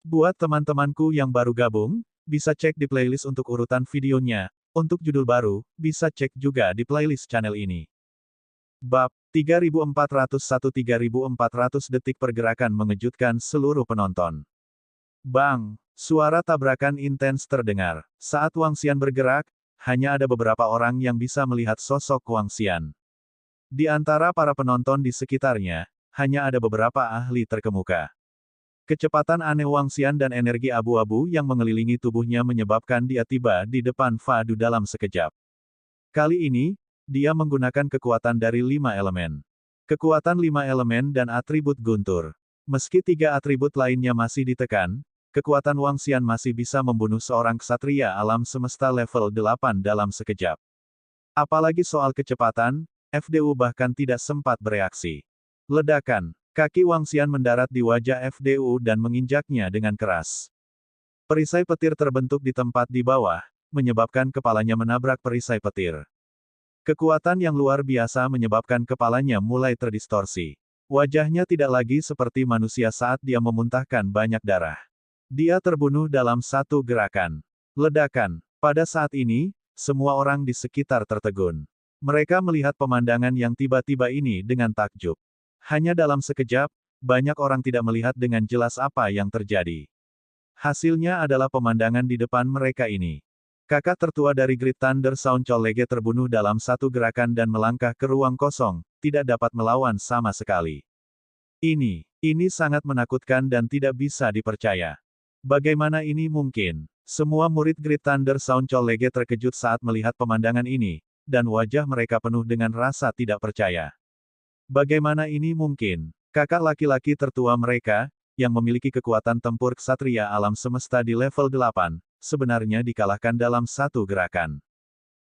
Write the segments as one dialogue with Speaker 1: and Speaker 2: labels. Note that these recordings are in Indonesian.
Speaker 1: Buat teman-temanku yang baru gabung, bisa cek di playlist untuk urutan videonya. Untuk judul baru, bisa cek juga di playlist channel ini. Bab 3401-3400 detik pergerakan mengejutkan seluruh penonton. Bang! Suara tabrakan intens terdengar. Saat Wang Xian bergerak, hanya ada beberapa orang yang bisa melihat sosok Wang Xian. Di antara para penonton di sekitarnya, hanya ada beberapa ahli terkemuka. Kecepatan aneh Wang Xian dan energi abu-abu yang mengelilingi tubuhnya menyebabkan dia tiba di depan Fadu dalam sekejap. Kali ini, dia menggunakan kekuatan dari 5 elemen. Kekuatan 5 elemen dan atribut guntur. Meski 3 atribut lainnya masih ditekan, kekuatan Wang Xian masih bisa membunuh seorang ksatria alam semesta level 8 dalam sekejap. Apalagi soal kecepatan, FDU bahkan tidak sempat bereaksi. Ledakan. Kaki Wang Xian mendarat di wajah FDU dan menginjaknya dengan keras. Perisai petir terbentuk di tempat di bawah, menyebabkan kepalanya menabrak perisai petir. Kekuatan yang luar biasa menyebabkan kepalanya mulai terdistorsi. Wajahnya tidak lagi seperti manusia saat dia memuntahkan banyak darah. Dia terbunuh dalam satu gerakan. Ledakan. Pada saat ini, semua orang di sekitar tertegun. Mereka melihat pemandangan yang tiba-tiba ini dengan takjub. Hanya dalam sekejap, banyak orang tidak melihat dengan jelas apa yang terjadi. Hasilnya adalah pemandangan di depan mereka ini. Kakak tertua dari Great Thunder Sound Cholege terbunuh dalam satu gerakan dan melangkah ke ruang kosong, tidak dapat melawan sama sekali. Ini sangat menakutkan dan tidak bisa dipercaya. Bagaimana ini mungkin? Semua murid Great Thunder Sound Cholege terkejut saat melihat pemandangan ini, dan wajah mereka penuh dengan rasa tidak percaya. Bagaimana ini mungkin? Kakak laki-laki tertua mereka, yang memiliki kekuatan tempur ksatria alam semesta di level 8, sebenarnya dikalahkan dalam satu gerakan.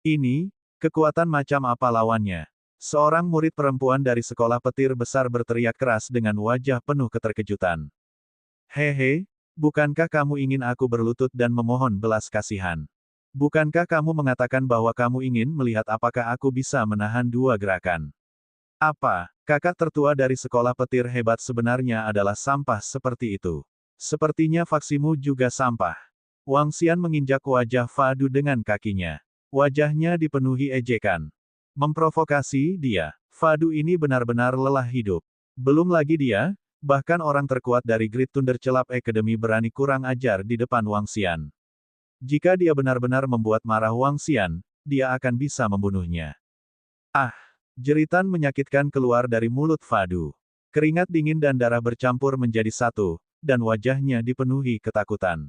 Speaker 1: Ini, kekuatan macam apa lawannya? Seorang murid perempuan dari sekolah petir besar berteriak keras dengan wajah penuh keterkejutan. Hehe, bukankah kamu ingin aku berlutut dan memohon belas kasihan? Bukankah kamu mengatakan bahwa kamu ingin melihat apakah aku bisa menahan dua gerakan? Apa, kakak tertua dari sekolah petir hebat sebenarnya adalah sampah seperti itu? Sepertinya faksimu juga sampah. Wang Xian menginjak wajah Fadu dengan kakinya. Wajahnya dipenuhi ejekan. Memprovokasi dia. Fadu ini benar-benar lelah hidup. Belum lagi dia, bahkan orang terkuat dari Great Thunder Celap Academy berani kurang ajar di depan Wang Xian. Jika dia benar-benar membuat marah Wang Xian, dia akan bisa membunuhnya. Ah! Jeritan menyakitkan keluar dari mulut Fadu. Keringat dingin dan darah bercampur menjadi satu, dan wajahnya dipenuhi ketakutan.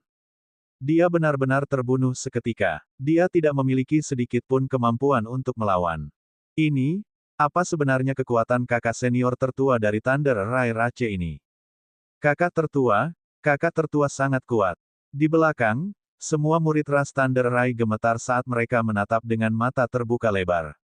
Speaker 1: Dia benar-benar terbunuh seketika. Dia tidak memiliki sedikit pun kemampuan untuk melawan. Ini, apa sebenarnya kekuatan kakak senior tertua dari Thunder Rai Rache ini? Kakak tertua sangat kuat. Di belakang, semua murid ras Thunder Rai gemetar saat mereka menatap dengan mata terbuka lebar.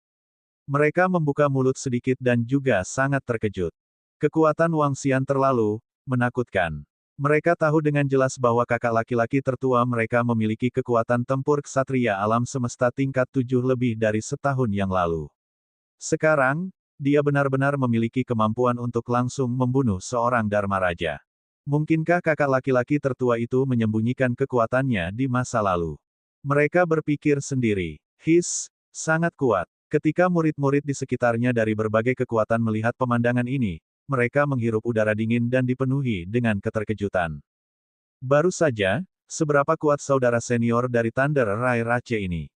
Speaker 1: Mereka membuka mulut sedikit dan juga sangat terkejut. Kekuatan Wang Xian terlalu menakutkan. Mereka tahu dengan jelas bahwa kakak laki-laki tertua mereka memiliki kekuatan tempur ksatria alam semesta tingkat 7 lebih dari setahun yang lalu. Sekarang, dia benar-benar memiliki kemampuan untuk langsung membunuh seorang Dharma Raja. Mungkinkah kakak laki-laki tertua itu menyembunyikan kekuatannya di masa lalu? Mereka berpikir sendiri. Sangat kuat. Ketika murid-murid di sekitarnya dari berbagai kekuatan melihat pemandangan ini, mereka menghirup udara dingin dan dipenuhi dengan keterkejutan. Baru saja, seberapa kuat saudara senior dari Thunder Rai Rache ini?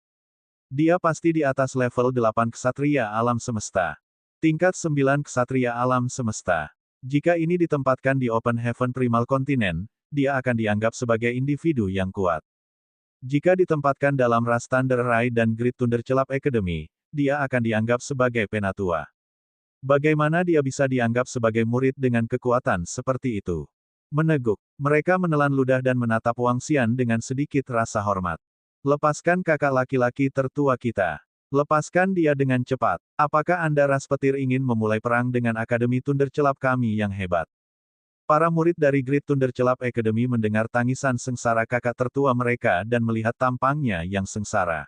Speaker 1: Dia pasti di atas level 8 ksatria alam semesta. Tingkat 9 ksatria alam semesta. Jika ini ditempatkan di Open Heaven Primal Continent, dia akan dianggap sebagai individu yang kuat. Jika ditempatkan dalam ras Thunder Rai dan Great Thunder Celap Academy, dia akan dianggap sebagai penatua. Bagaimana dia bisa dianggap sebagai murid dengan kekuatan seperti itu? Meneguk. Mereka menelan ludah dan menatap Wang Xian dengan sedikit rasa hormat. Lepaskan kakak laki-laki tertua kita. Lepaskan dia dengan cepat. Apakah Anda ras petir ingin memulai perang dengan Akademi Thunder Celap kami yang hebat? Para murid dari Great Thunder Celap Academy mendengar tangisan sengsara kakak tertua mereka dan melihat tampangnya yang sengsara.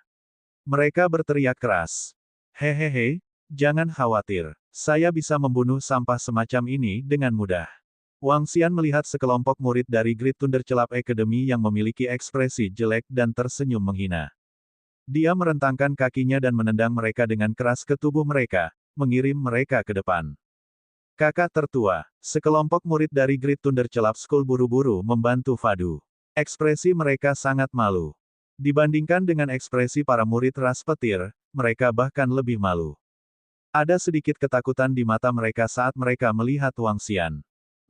Speaker 1: Mereka berteriak keras. Hehehe, jangan khawatir. Saya bisa membunuh sampah semacam ini dengan mudah. Wang Xian melihat sekelompok murid dari Great Thunder Club Academy yang memiliki ekspresi jelek dan tersenyum menghina. Dia merentangkan kakinya dan menendang mereka dengan keras ke tubuh mereka, mengirim mereka ke depan. Kakak tertua, sekelompok murid dari Great Thunder Club School buru-buru membantu Fadu. Ekspresi mereka sangat malu. Dibandingkan dengan ekspresi para murid ras petir, mereka bahkan lebih malu. Ada sedikit ketakutan di mata mereka saat mereka melihat Wang Xian.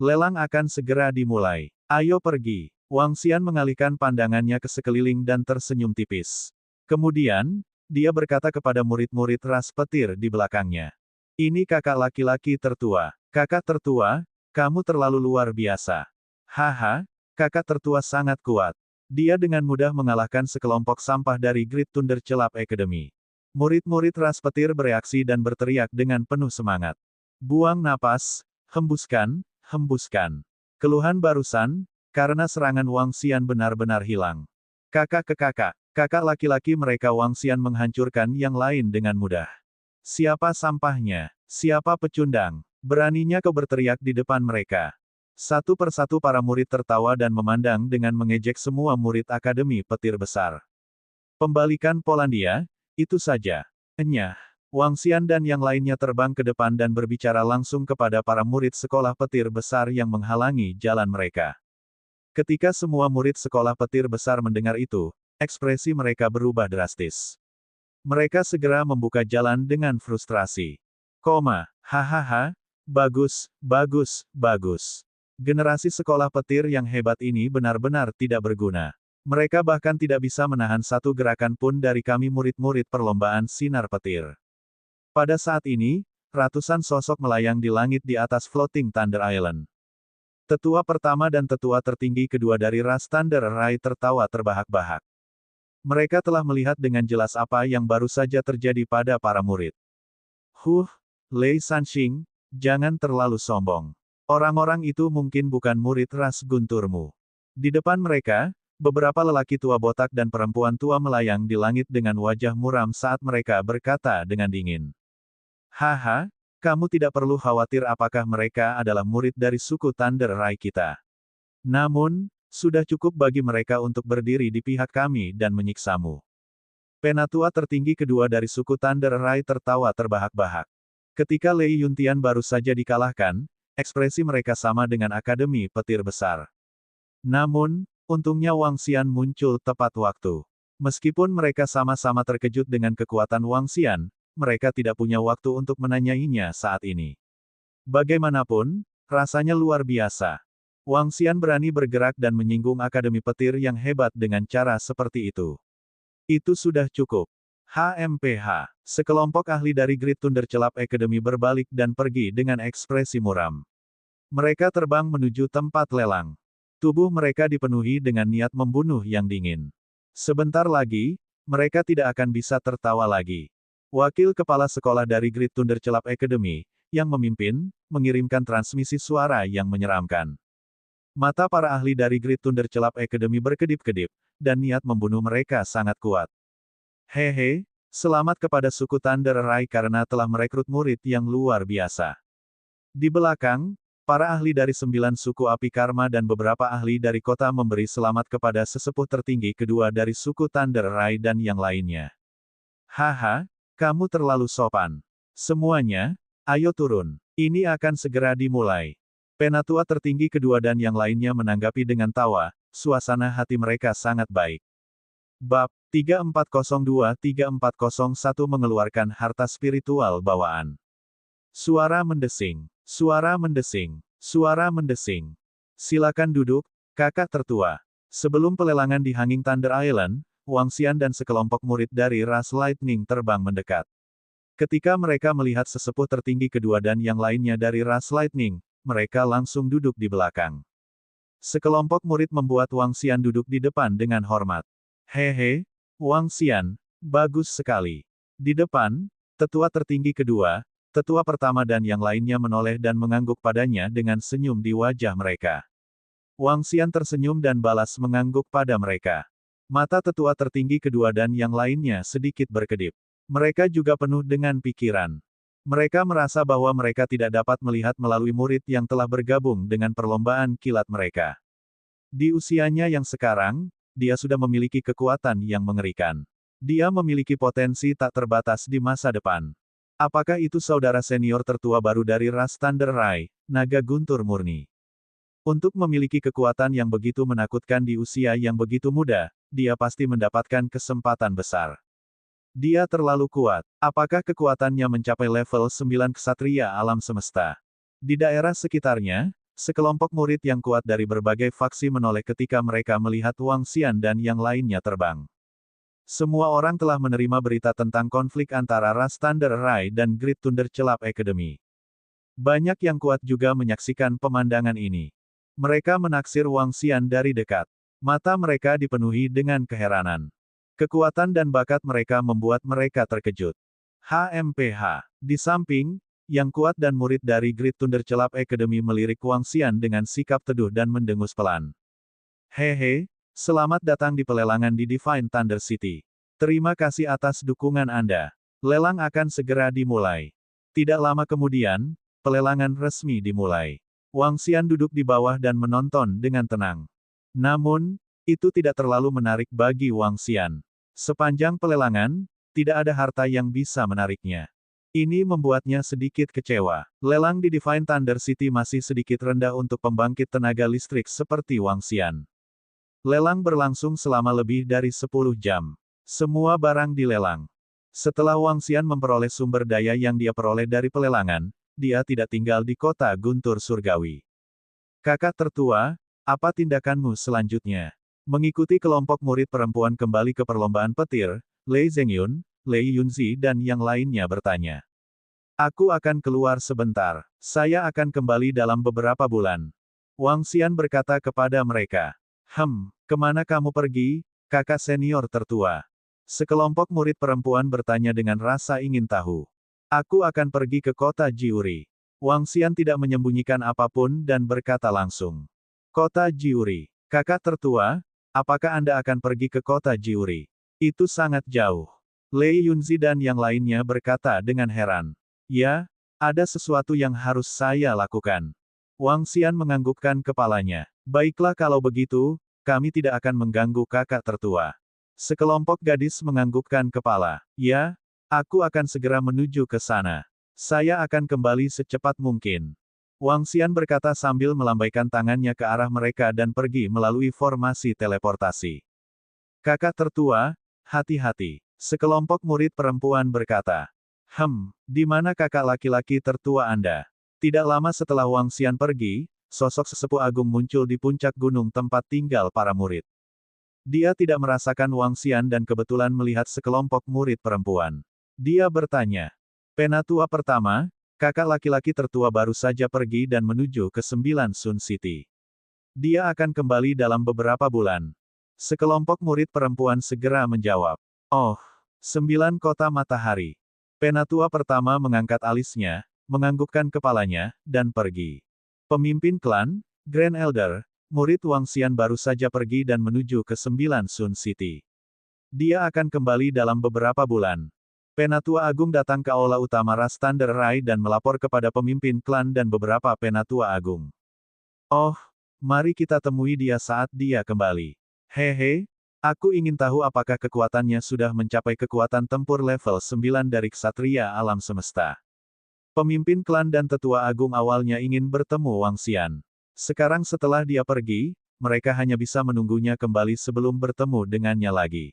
Speaker 1: Lelang akan segera dimulai. Ayo pergi. Wang Xian mengalihkan pandangannya ke sekeliling dan tersenyum tipis. Kemudian, dia berkata kepada murid-murid ras petir di belakangnya. Ini kakak laki-laki tertua. Kakak tertua, kamu terlalu luar biasa. Haha, kakak tertua sangat kuat. Dia dengan mudah mengalahkan sekelompok sampah dari Great Thunder Club Academy. Murid-murid ras petir bereaksi dan berteriak dengan penuh semangat. Buang napas, hembuskan, hembuskan. Keluhan barusan, karena serangan Wang Xian benar-benar hilang. Kakak ke kakak, kakak laki-laki mereka Wang Xian menghancurkan yang lain dengan mudah. Siapa sampahnya? Siapa pecundang? Beraninya kau berteriak di depan mereka. Satu persatu para murid tertawa dan memandang dengan mengejek semua murid Akademi Petir Besar. Pembalikan Polandia, itu saja. Enyah. Wang Xian dan yang lainnya terbang ke depan dan berbicara langsung kepada para murid sekolah petir besar yang menghalangi jalan mereka. Ketika semua murid sekolah petir besar mendengar itu, ekspresi mereka berubah drastis. Mereka segera membuka jalan dengan frustrasi. Hahaha, bagus, bagus, bagus. Generasi sekolah petir yang hebat ini benar-benar tidak berguna. Mereka bahkan tidak bisa menahan satu gerakan pun dari kami murid-murid perlombaan sinar petir. Pada saat ini, ratusan sosok melayang di langit di atas Floating Thunder Island. Tetua pertama dan tetua tertinggi kedua dari ras Thunder Rai tertawa terbahak-bahak. Mereka telah melihat dengan jelas apa yang baru saja terjadi pada para murid. Lei Sanxing, jangan terlalu sombong. Orang-orang itu mungkin bukan murid ras gunturmu. Di depan mereka, beberapa lelaki tua botak dan perempuan tua melayang di langit dengan wajah muram saat mereka berkata dengan dingin. Haha, kamu tidak perlu khawatir apakah mereka adalah murid dari suku Thunder Rai kita. Namun, sudah cukup bagi mereka untuk berdiri di pihak kami dan menyiksamu. Penatua tertinggi kedua dari suku Thunder Rai tertawa terbahak-bahak. Ketika Lei Yuntian baru saja dikalahkan, ekspresi mereka sama dengan Akademi Petir Besar. Namun, untungnya Wang Xian muncul tepat waktu. Meskipun mereka sama-sama terkejut dengan kekuatan Wang Xian, mereka tidak punya waktu untuk menanyainya saat ini. Bagaimanapun, rasanya luar biasa. Wang Xian berani bergerak dan menyinggung Akademi Petir yang hebat dengan cara seperti itu. Itu sudah cukup. HMPH. Sekelompok ahli dari Great Thunder Club Academy berbalik dan pergi dengan ekspresi muram. Mereka terbang menuju tempat lelang. Tubuh mereka dipenuhi dengan niat membunuh yang dingin. Sebentar lagi, mereka tidak akan bisa tertawa lagi. Wakil kepala sekolah dari Great Thunder Club Academy, yang memimpin, mengirimkan transmisi suara yang menyeramkan. Mata para ahli dari Great Thunder Club Academy berkedip-kedip, dan niat membunuh mereka sangat kuat. Hehe, selamat kepada suku Thunder Rai karena telah merekrut murid yang luar biasa. Di belakang, para ahli dari 9 suku api karma dan beberapa ahli dari kota memberi selamat kepada sesepuh tertinggi kedua dari suku Thunder Rai dan yang lainnya. Haha, kamu terlalu sopan. Semuanya, ayo turun. Ini akan segera dimulai. Penatua tertinggi kedua dan yang lainnya menanggapi dengan tawa, suasana hati mereka sangat baik. Bab 3402-3401 mengeluarkan harta spiritual bawaan. Suara mendesing, suara mendesing, suara mendesing. Silakan duduk, kakak tertua. Sebelum pelelangan di Hanging Thunder Island, Wang Xian dan sekelompok murid dari ras Lightning terbang mendekat. Ketika mereka melihat sesepuh tertinggi kedua dan yang lainnya dari ras Lightning, mereka langsung duduk di belakang. Sekelompok murid membuat Wang Xian duduk di depan dengan hormat. Hehe, Wang Xian, bagus sekali. Di depan, tetua tertinggi kedua, tetua pertama dan yang lainnya menoleh dan mengangguk padanya dengan senyum di wajah mereka. Wang Xian tersenyum dan balas mengangguk pada mereka. Mata tetua tertinggi kedua dan yang lainnya sedikit berkedip. Mereka juga penuh dengan pikiran. Mereka merasa bahwa mereka tidak dapat melihat melalui murid yang telah bergabung dengan perlombaan kilat mereka. Di usianya yang sekarang, dia sudah memiliki kekuatan yang mengerikan. Dia memiliki potensi tak terbatas di masa depan. Apakah itu saudara senior tertua baru dari ras Thunder Rai, naga guntur murni? Untuk memiliki kekuatan yang begitu menakutkan di usia yang begitu muda, dia pasti mendapatkan kesempatan besar. Dia terlalu kuat. Apakah kekuatannya mencapai level 9 ksatria alam semesta? Di daerah sekitarnya, sekelompok murid yang kuat dari berbagai faksi menoleh ketika mereka melihat Wang Xian dan yang lainnya terbang. Semua orang telah menerima berita tentang konflik antara ras Thunder Rai dan Great Thunder Celap Academy. Banyak yang kuat juga menyaksikan pemandangan ini. Mereka menaksir Wang Xian dari dekat. Mata mereka dipenuhi dengan keheranan. Kekuatan dan bakat mereka membuat mereka terkejut. HMPH. Di samping, yang kuat dan murid dari Great Thunder Celap Academy melirik Wang Xian dengan sikap teduh dan mendengus pelan. Hehe, selamat datang di pelelangan di Divine Thunder City. Terima kasih atas dukungan Anda. Lelang akan segera dimulai. Tidak lama kemudian, pelelangan resmi dimulai. Wang Xian duduk di bawah dan menonton dengan tenang. Namun, itu tidak terlalu menarik bagi Wang Xian. Sepanjang pelelangan, tidak ada harta yang bisa menariknya. Ini membuatnya sedikit kecewa. Lelang di Divine Thunder City masih sedikit rendah untuk pembangkit tenaga listrik seperti Wang Xian. Lelang berlangsung selama lebih dari 10 jam. Semua barang dilelang. Setelah Wang Xian memperoleh sumber daya yang dia peroleh dari pelelangan, dia tidak tinggal di kota Guntur Surgawi. Kakak tertua, apa tindakanmu selanjutnya? Mengikuti kelompok murid perempuan kembali ke perlombaan petir, Lei Zhengyun, Lei Yunzi dan yang lainnya bertanya. Aku akan keluar sebentar. Saya akan kembali dalam beberapa bulan. Wang Xian berkata kepada mereka. Kemana kamu pergi, kakak senior tertua? Sekelompok murid perempuan bertanya dengan rasa ingin tahu. Aku akan pergi ke kota Jiuri. Wang Xian tidak menyembunyikan apapun dan berkata langsung. Kota Jiuri. Kakak tertua, apakah Anda akan pergi ke kota Jiuri? Itu sangat jauh. Lei Yunzi dan yang lainnya berkata dengan heran. Ya, ada sesuatu yang harus saya lakukan. Wang Xian menganggukkan kepalanya. Baiklah kalau begitu, kami tidak akan mengganggu kakak tertua. Sekelompok gadis menganggukkan kepala. Ya, aku akan segera menuju ke sana. Saya akan kembali secepat mungkin. Wang Xian berkata sambil melambaikan tangannya ke arah mereka dan pergi melalui formasi teleportasi. Kakak tertua, hati-hati. Sekelompok murid perempuan berkata. Di mana kakak laki-laki tertua Anda? Tidak lama setelah Wang Xian pergi, sosok sesepuh agung muncul di puncak gunung tempat tinggal para murid. Dia tidak merasakan Wang Xian dan kebetulan melihat sekelompok murid perempuan. Dia bertanya. Penatua pertama, kakak laki-laki tertua baru saja pergi dan menuju ke 9 Sun City. Dia akan kembali dalam beberapa bulan. Sekelompok murid perempuan segera menjawab. Oh, 9 kota matahari. Penatua pertama mengangkat alisnya, menganggukkan kepalanya, dan pergi. Pemimpin klan, Grand Elder, murid Wang Xian baru saja pergi dan menuju ke 9 Sun City. Dia akan kembali dalam beberapa bulan. Penatua Agung datang ke aula utama ras Thunder Rai dan melapor kepada pemimpin klan dan beberapa penatua agung. Oh, mari kita temui dia saat dia kembali. Hehe, aku ingin tahu apakah kekuatannya sudah mencapai kekuatan tempur level 9 dari ksatria alam semesta. Pemimpin klan dan tetua agung awalnya ingin bertemu Wang Xian. Sekarang setelah dia pergi, mereka hanya bisa menunggunya kembali sebelum bertemu dengannya lagi.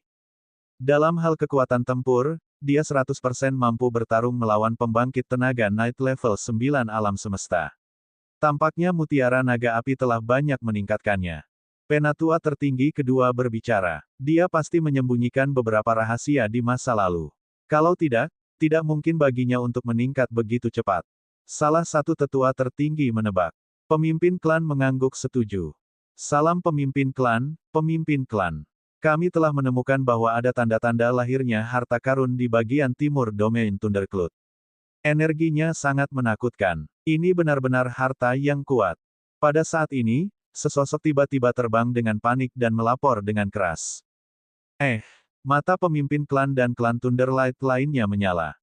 Speaker 1: Dalam hal kekuatan tempur, dia 100% mampu bertarung melawan pembangkit tenaga Night level 9 alam semesta. Tampaknya mutiara naga api telah banyak meningkatkannya. Penatua tertinggi kedua berbicara. Dia pasti menyembunyikan beberapa rahasia di masa lalu. Kalau tidak, tidak mungkin baginya untuk meningkat begitu cepat. Salah satu tetua tertinggi menebak. Pemimpin klan mengangguk setuju. Salam pemimpin klan, pemimpin klan. Kami telah menemukan bahwa ada tanda-tanda lahirnya harta karun di bagian timur domain Thundercloud. Energinya sangat menakutkan. Ini benar-benar harta yang kuat. Pada saat ini, sesosok tiba-tiba terbang dengan panik dan melapor dengan keras. Mata pemimpin klan dan klan Thunderlight lainnya menyala.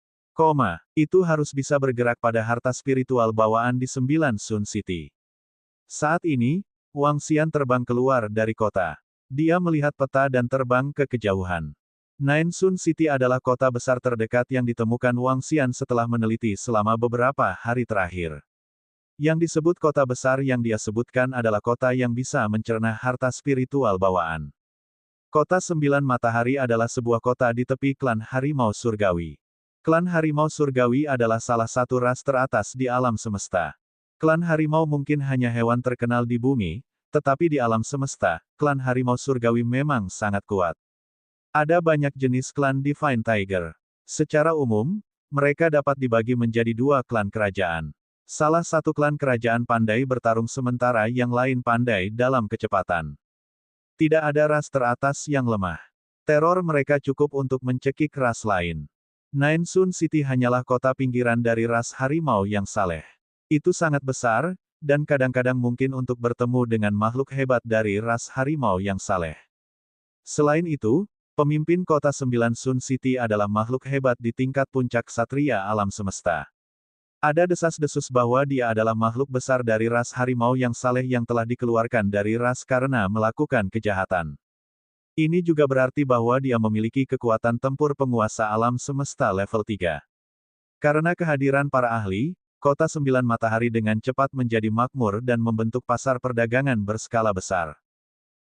Speaker 1: Itu harus bisa bergerak pada harta spiritual bawaan di 9 Sun City. Saat ini, Wang Xian terbang keluar dari kota. Dia melihat peta dan terbang ke kejauhan. Nine Sun City adalah kota besar terdekat yang ditemukan Wang Xian setelah meneliti selama beberapa hari terakhir. Yang disebut kota besar yang dia sebutkan adalah kota yang bisa mencerna harta spiritual bawaan. Kota Sembilan Matahari adalah sebuah kota di tepi klan Harimau Surgawi. Klan Harimau Surgawi adalah salah satu ras teratas di alam semesta. Klan Harimau mungkin hanya hewan terkenal di bumi, tetapi di alam semesta, klan Harimau Surgawi memang sangat kuat. Ada banyak jenis klan Divine Tiger. Secara umum, mereka dapat dibagi menjadi dua klan kerajaan. Salah satu klan kerajaan pandai bertarung sementara yang lain pandai dalam kecepatan. Tidak ada ras teratas yang lemah. Teror mereka cukup untuk mencekik ras lain. Nine Sun City hanyalah kota pinggiran dari ras harimau yang saleh. Itu sangat besar, dan kadang-kadang mungkin untuk bertemu dengan makhluk hebat dari ras harimau yang saleh. Selain itu, pemimpin kota 9 Sun City adalah makhluk hebat di tingkat puncak satria alam semesta. Ada desas-desus bahwa dia adalah makhluk besar dari ras harimau yang saleh yang telah dikeluarkan dari ras karena melakukan kejahatan. Ini juga berarti bahwa dia memiliki kekuatan tempur penguasa alam semesta level 3. Karena kehadiran para ahli, kota Sembilan Matahari dengan cepat menjadi makmur dan membentuk pasar perdagangan berskala besar.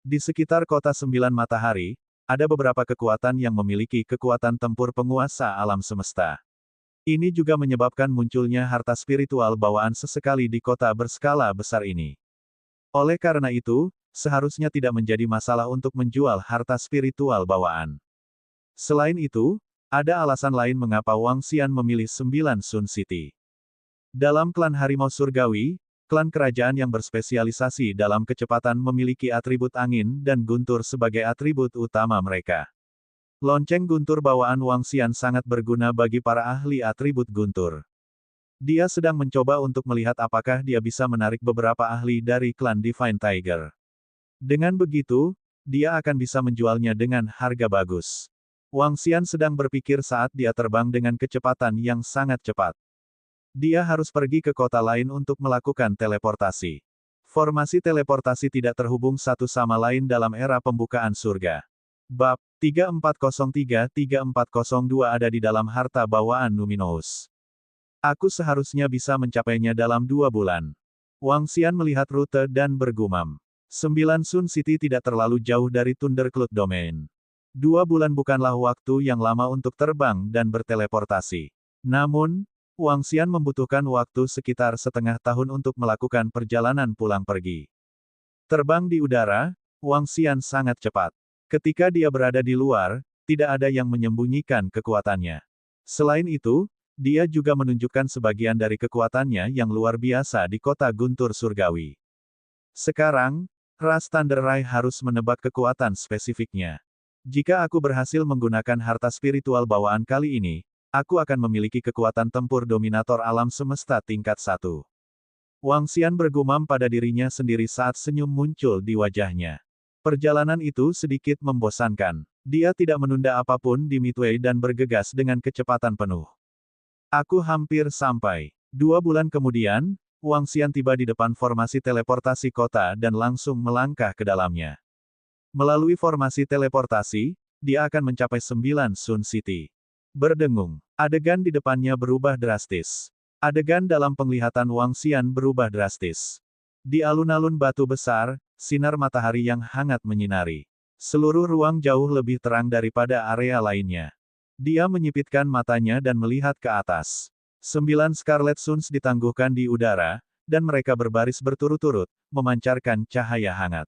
Speaker 1: Di sekitar kota Sembilan Matahari, ada beberapa kekuatan yang memiliki kekuatan tempur penguasa alam semesta. Ini juga menyebabkan munculnya harta spiritual bawaan sesekali di kota berskala besar ini. Oleh karena itu, seharusnya tidak menjadi masalah untuk menjual harta spiritual bawaan. Selain itu, ada alasan lain mengapa Wang Xian memilih 9 Sun City. Dalam klan Harimau Surgawi, klan kerajaan yang berspesialisasi dalam kecepatan memiliki atribut angin dan guntur sebagai atribut utama mereka. Lonceng guntur bawaan Wang Xian sangat berguna bagi para ahli atribut guntur. Dia sedang mencoba untuk melihat apakah dia bisa menarik beberapa ahli dari klan Divine Tiger. Dengan begitu, dia akan bisa menjualnya dengan harga bagus. Wang Xian sedang berpikir saat dia terbang dengan kecepatan yang sangat cepat. Dia harus pergi ke kota lain untuk melakukan teleportasi. Formasi teleportasi tidak terhubung satu sama lain dalam era pembukaan surga. Bab 3403-3402 ada di dalam harta bawaan Numinous. Aku seharusnya bisa mencapainya dalam 2 bulan. Wang Xian melihat rute dan bergumam. 9 Sun City tidak terlalu jauh dari Thundercloud Domain. 2 bulan bukanlah waktu yang lama untuk terbang dan berteleportasi. Namun, Wang Xian membutuhkan waktu sekitar setengah tahun untuk melakukan perjalanan pulang pergi. Terbang di udara, Wang Xian sangat cepat. Ketika dia berada di luar, tidak ada yang menyembunyikan kekuatannya. Selain itu, dia juga menunjukkan sebagian dari kekuatannya yang luar biasa di kota Guntur Surgawi. Sekarang, ras Thunder Rai harus menebak kekuatan spesifiknya. Jika aku berhasil menggunakan harta spiritual bawaan kali ini, aku akan memiliki kekuatan tempur dominator alam semesta tingkat 1. Wang Xian bergumam pada dirinya sendiri saat senyum muncul di wajahnya. Perjalanan itu sedikit membosankan. Dia tidak menunda apapun di Midway dan bergegas dengan kecepatan penuh. Aku hampir sampai. 2 bulan kemudian, Wang Xian tiba di depan formasi teleportasi kota dan langsung melangkah ke dalamnya. Melalui formasi teleportasi, dia akan mencapai 9 Sun City. Berdengung. Adegan di depannya berubah drastis. Adegan dalam penglihatan Wang Xian berubah drastis. Di alun-alun batu besar, sinar matahari yang hangat menyinari. Seluruh ruang jauh lebih terang daripada area lainnya. Dia menyipitkan matanya dan melihat ke atas. 9 Scarlet Suns ditangguhkan di udara, dan mereka berbaris berturut-turut, memancarkan cahaya hangat.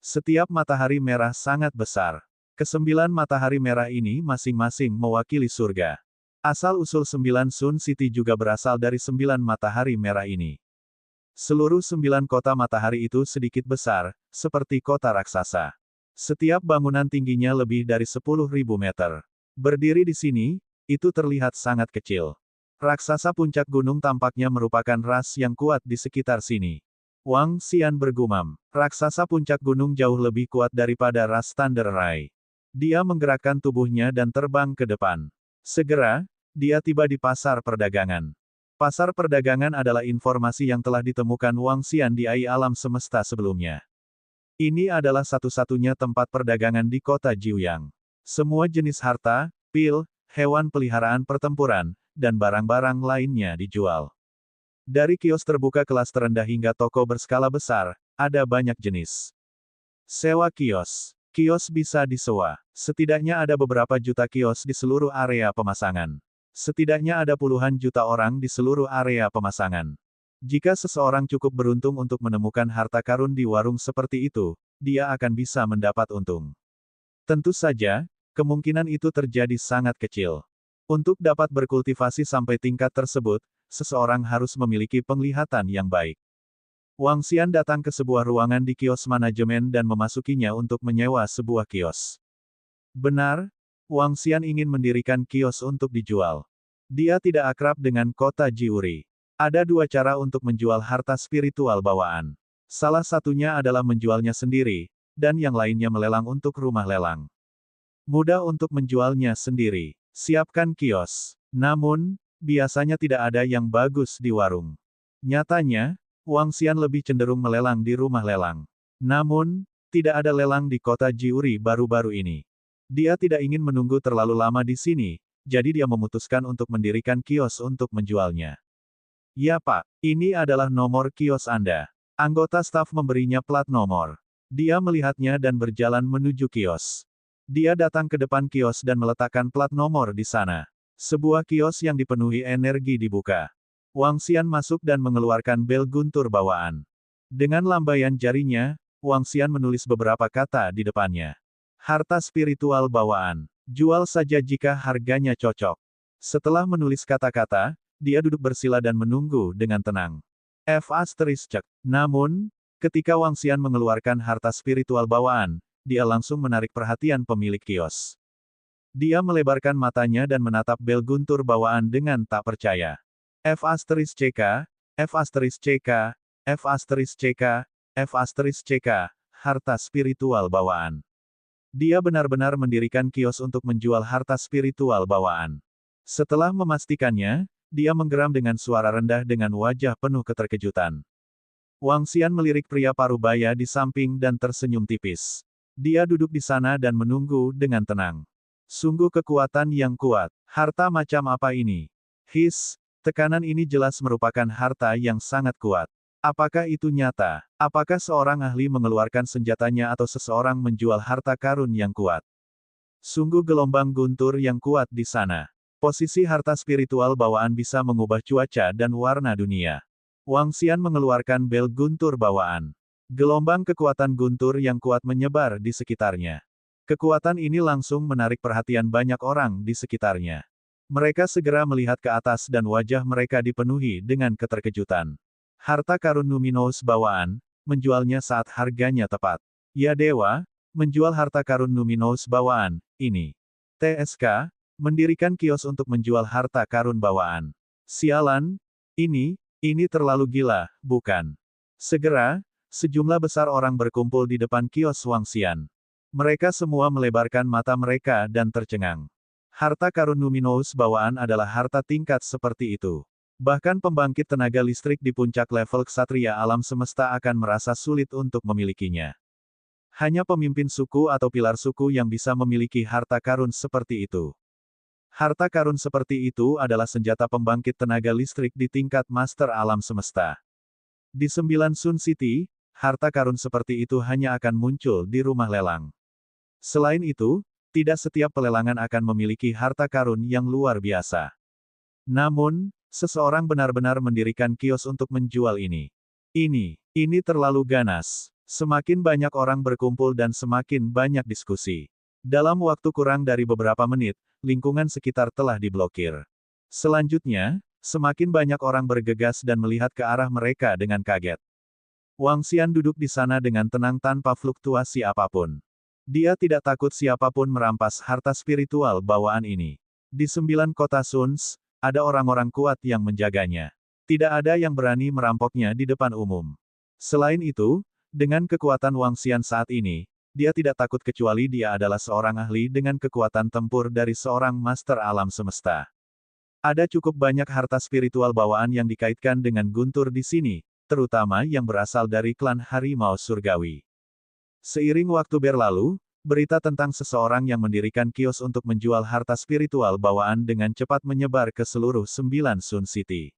Speaker 1: Setiap matahari merah sangat besar. Kesembilan matahari merah ini masing-masing mewakili surga. Asal-usul 9 Sun City juga berasal dari 9 matahari merah ini. Seluruh 9 kota matahari itu sedikit besar, seperti kota raksasa. Setiap bangunan tingginya lebih dari 10.000 meter. Berdiri di sini, itu terlihat sangat kecil. Raksasa puncak gunung tampaknya merupakan ras yang kuat di sekitar sini. Wang Xian bergumam, raksasa puncak gunung jauh lebih kuat daripada ras Thunder Rai. Dia menggerakkan tubuhnya dan terbang ke depan. Segera, dia tiba di pasar perdagangan. Pasar perdagangan adalah informasi yang telah ditemukan Wang Xian di alam semesta sebelumnya. Ini adalah satu-satunya tempat perdagangan di kota Jiuyang. Semua jenis harta, pil, hewan peliharaan pertempuran, dan barang-barang lainnya dijual. Dari kios terbuka kelas terendah hingga toko berskala besar, ada banyak jenis. Sewa kios. Kios bisa disewa. Setidaknya ada beberapa juta kios di seluruh area pemasangan. Setidaknya ada puluhan juta orang di seluruh area pemasangan. Jika seseorang cukup beruntung untuk menemukan harta karun di warung seperti itu, dia akan bisa mendapat untung. Tentu saja, kemungkinan itu terjadi sangat kecil. Untuk dapat berkultivasi sampai tingkat tersebut, seseorang harus memiliki penglihatan yang baik. Wang Xian datang ke sebuah ruangan di kios manajemen dan memasukinya untuk menyewa sebuah kios. Benar, Wang Xian ingin mendirikan kios untuk dijual. Dia tidak akrab dengan kota Jiuri. Ada dua cara untuk menjual harta spiritual bawaan. Salah satunya adalah menjualnya sendiri, dan yang lainnya melelang untuk rumah lelang. Mudah untuk menjualnya sendiri. Siapkan kios. Namun, biasanya tidak ada yang bagus di warung. Nyatanya, Wang Xian lebih cenderung melelang di rumah lelang. Namun, tidak ada lelang di kota Jiuri baru-baru ini. Dia tidak ingin menunggu terlalu lama di sini, jadi dia memutuskan untuk mendirikan kios untuk menjualnya. Ya Pak, ini adalah nomor kios Anda. Anggota staf memberinya plat nomor. Dia melihatnya dan berjalan menuju kios. Dia datang ke depan kios dan meletakkan plat nomor di sana. Sebuah kios yang dipenuhi energi dibuka. Wang Xian masuk dan mengeluarkan bel guntur bawaan. Dengan lambaian jarinya, Wang Xian menulis beberapa kata di depannya. Harta spiritual bawaan. Jual saja jika harganya cocok. Setelah menulis kata-kata, dia duduk bersila dan menunggu dengan tenang. F***. Namun, ketika Wang Xian mengeluarkan harta spiritual bawaan, dia langsung menarik perhatian pemilik kios. Dia melebarkan matanya dan menatap bel guntur bawaan dengan tak percaya. F***CK, F***CK, F***CK, F***CK, harta spiritual bawaan. Dia benar-benar mendirikan kios untuk menjual harta spiritual bawaan. Setelah memastikannya, dia menggeram dengan suara rendah dengan wajah penuh keterkejutan. Wang Xian melirik pria parubaya di samping dan tersenyum tipis. Dia duduk di sana dan menunggu dengan tenang. Sungguh kekuatan yang kuat. Harta macam apa ini? Tekanan ini jelas merupakan harta yang sangat kuat. Apakah itu nyata? Apakah seorang ahli mengeluarkan senjatanya atau seseorang menjual harta karun yang kuat? Sungguh gelombang guntur yang kuat di sana. Posisi harta spiritual bawaan bisa mengubah cuaca dan warna dunia. Wang Xian mengeluarkan bel guntur bawaan. Gelombang kekuatan guntur yang kuat menyebar di sekitarnya. Kekuatan ini langsung menarik perhatian banyak orang di sekitarnya. Mereka segera melihat ke atas dan wajah mereka dipenuhi dengan keterkejutan. Harta karun Numinous bawaan, menjualnya saat harganya tepat. Ya dewa, menjual harta karun Numinous bawaan, ini. TSK, mendirikan kios untuk menjual harta karun bawaan. Sialan, ini terlalu gila, bukan? Segera, sejumlah besar orang berkumpul di depan kios Wang Xian. Mereka semua melebarkan mata mereka dan tercengang. Harta karun Numinous bawaan adalah harta tingkat seperti itu. Bahkan pembangkit tenaga listrik di puncak level ksatria alam semesta akan merasa sulit untuk memilikinya. Hanya pemimpin suku atau pilar suku yang bisa memiliki harta karun seperti itu. Harta karun seperti itu adalah senjata pembangkit tenaga listrik di tingkat master alam semesta. Di 9 Sun City, harta karun seperti itu hanya akan muncul di rumah lelang. Selain itu, tidak setiap pelelangan akan memiliki harta karun yang luar biasa. Namun, seseorang benar-benar mendirikan kios untuk menjual ini. Ini terlalu ganas. Semakin banyak orang berkumpul dan semakin banyak diskusi. Dalam waktu kurang dari beberapa menit, lingkungan sekitar telah diblokir. Selanjutnya, semakin banyak orang bergegas dan melihat ke arah mereka dengan kaget. Wang Xian duduk di sana dengan tenang tanpa fluktuasi apapun. Dia tidak takut siapapun merampas harta spiritual bawaan ini. Di 9 kota Suns, ada orang-orang kuat yang menjaganya. Tidak ada yang berani merampoknya di depan umum. Selain itu, dengan kekuatan Wang Xian saat ini, dia tidak takut kecuali dia adalah seorang ahli dengan kekuatan tempur dari seorang master alam semesta. Ada cukup banyak harta spiritual bawaan yang dikaitkan dengan Guntur di sini, terutama yang berasal dari klan Harimau Surgawi. Seiring waktu berlalu, berita tentang seseorang yang mendirikan kios untuk menjual harta spiritual bawaan dengan cepat menyebar ke seluruh 9 Sun City.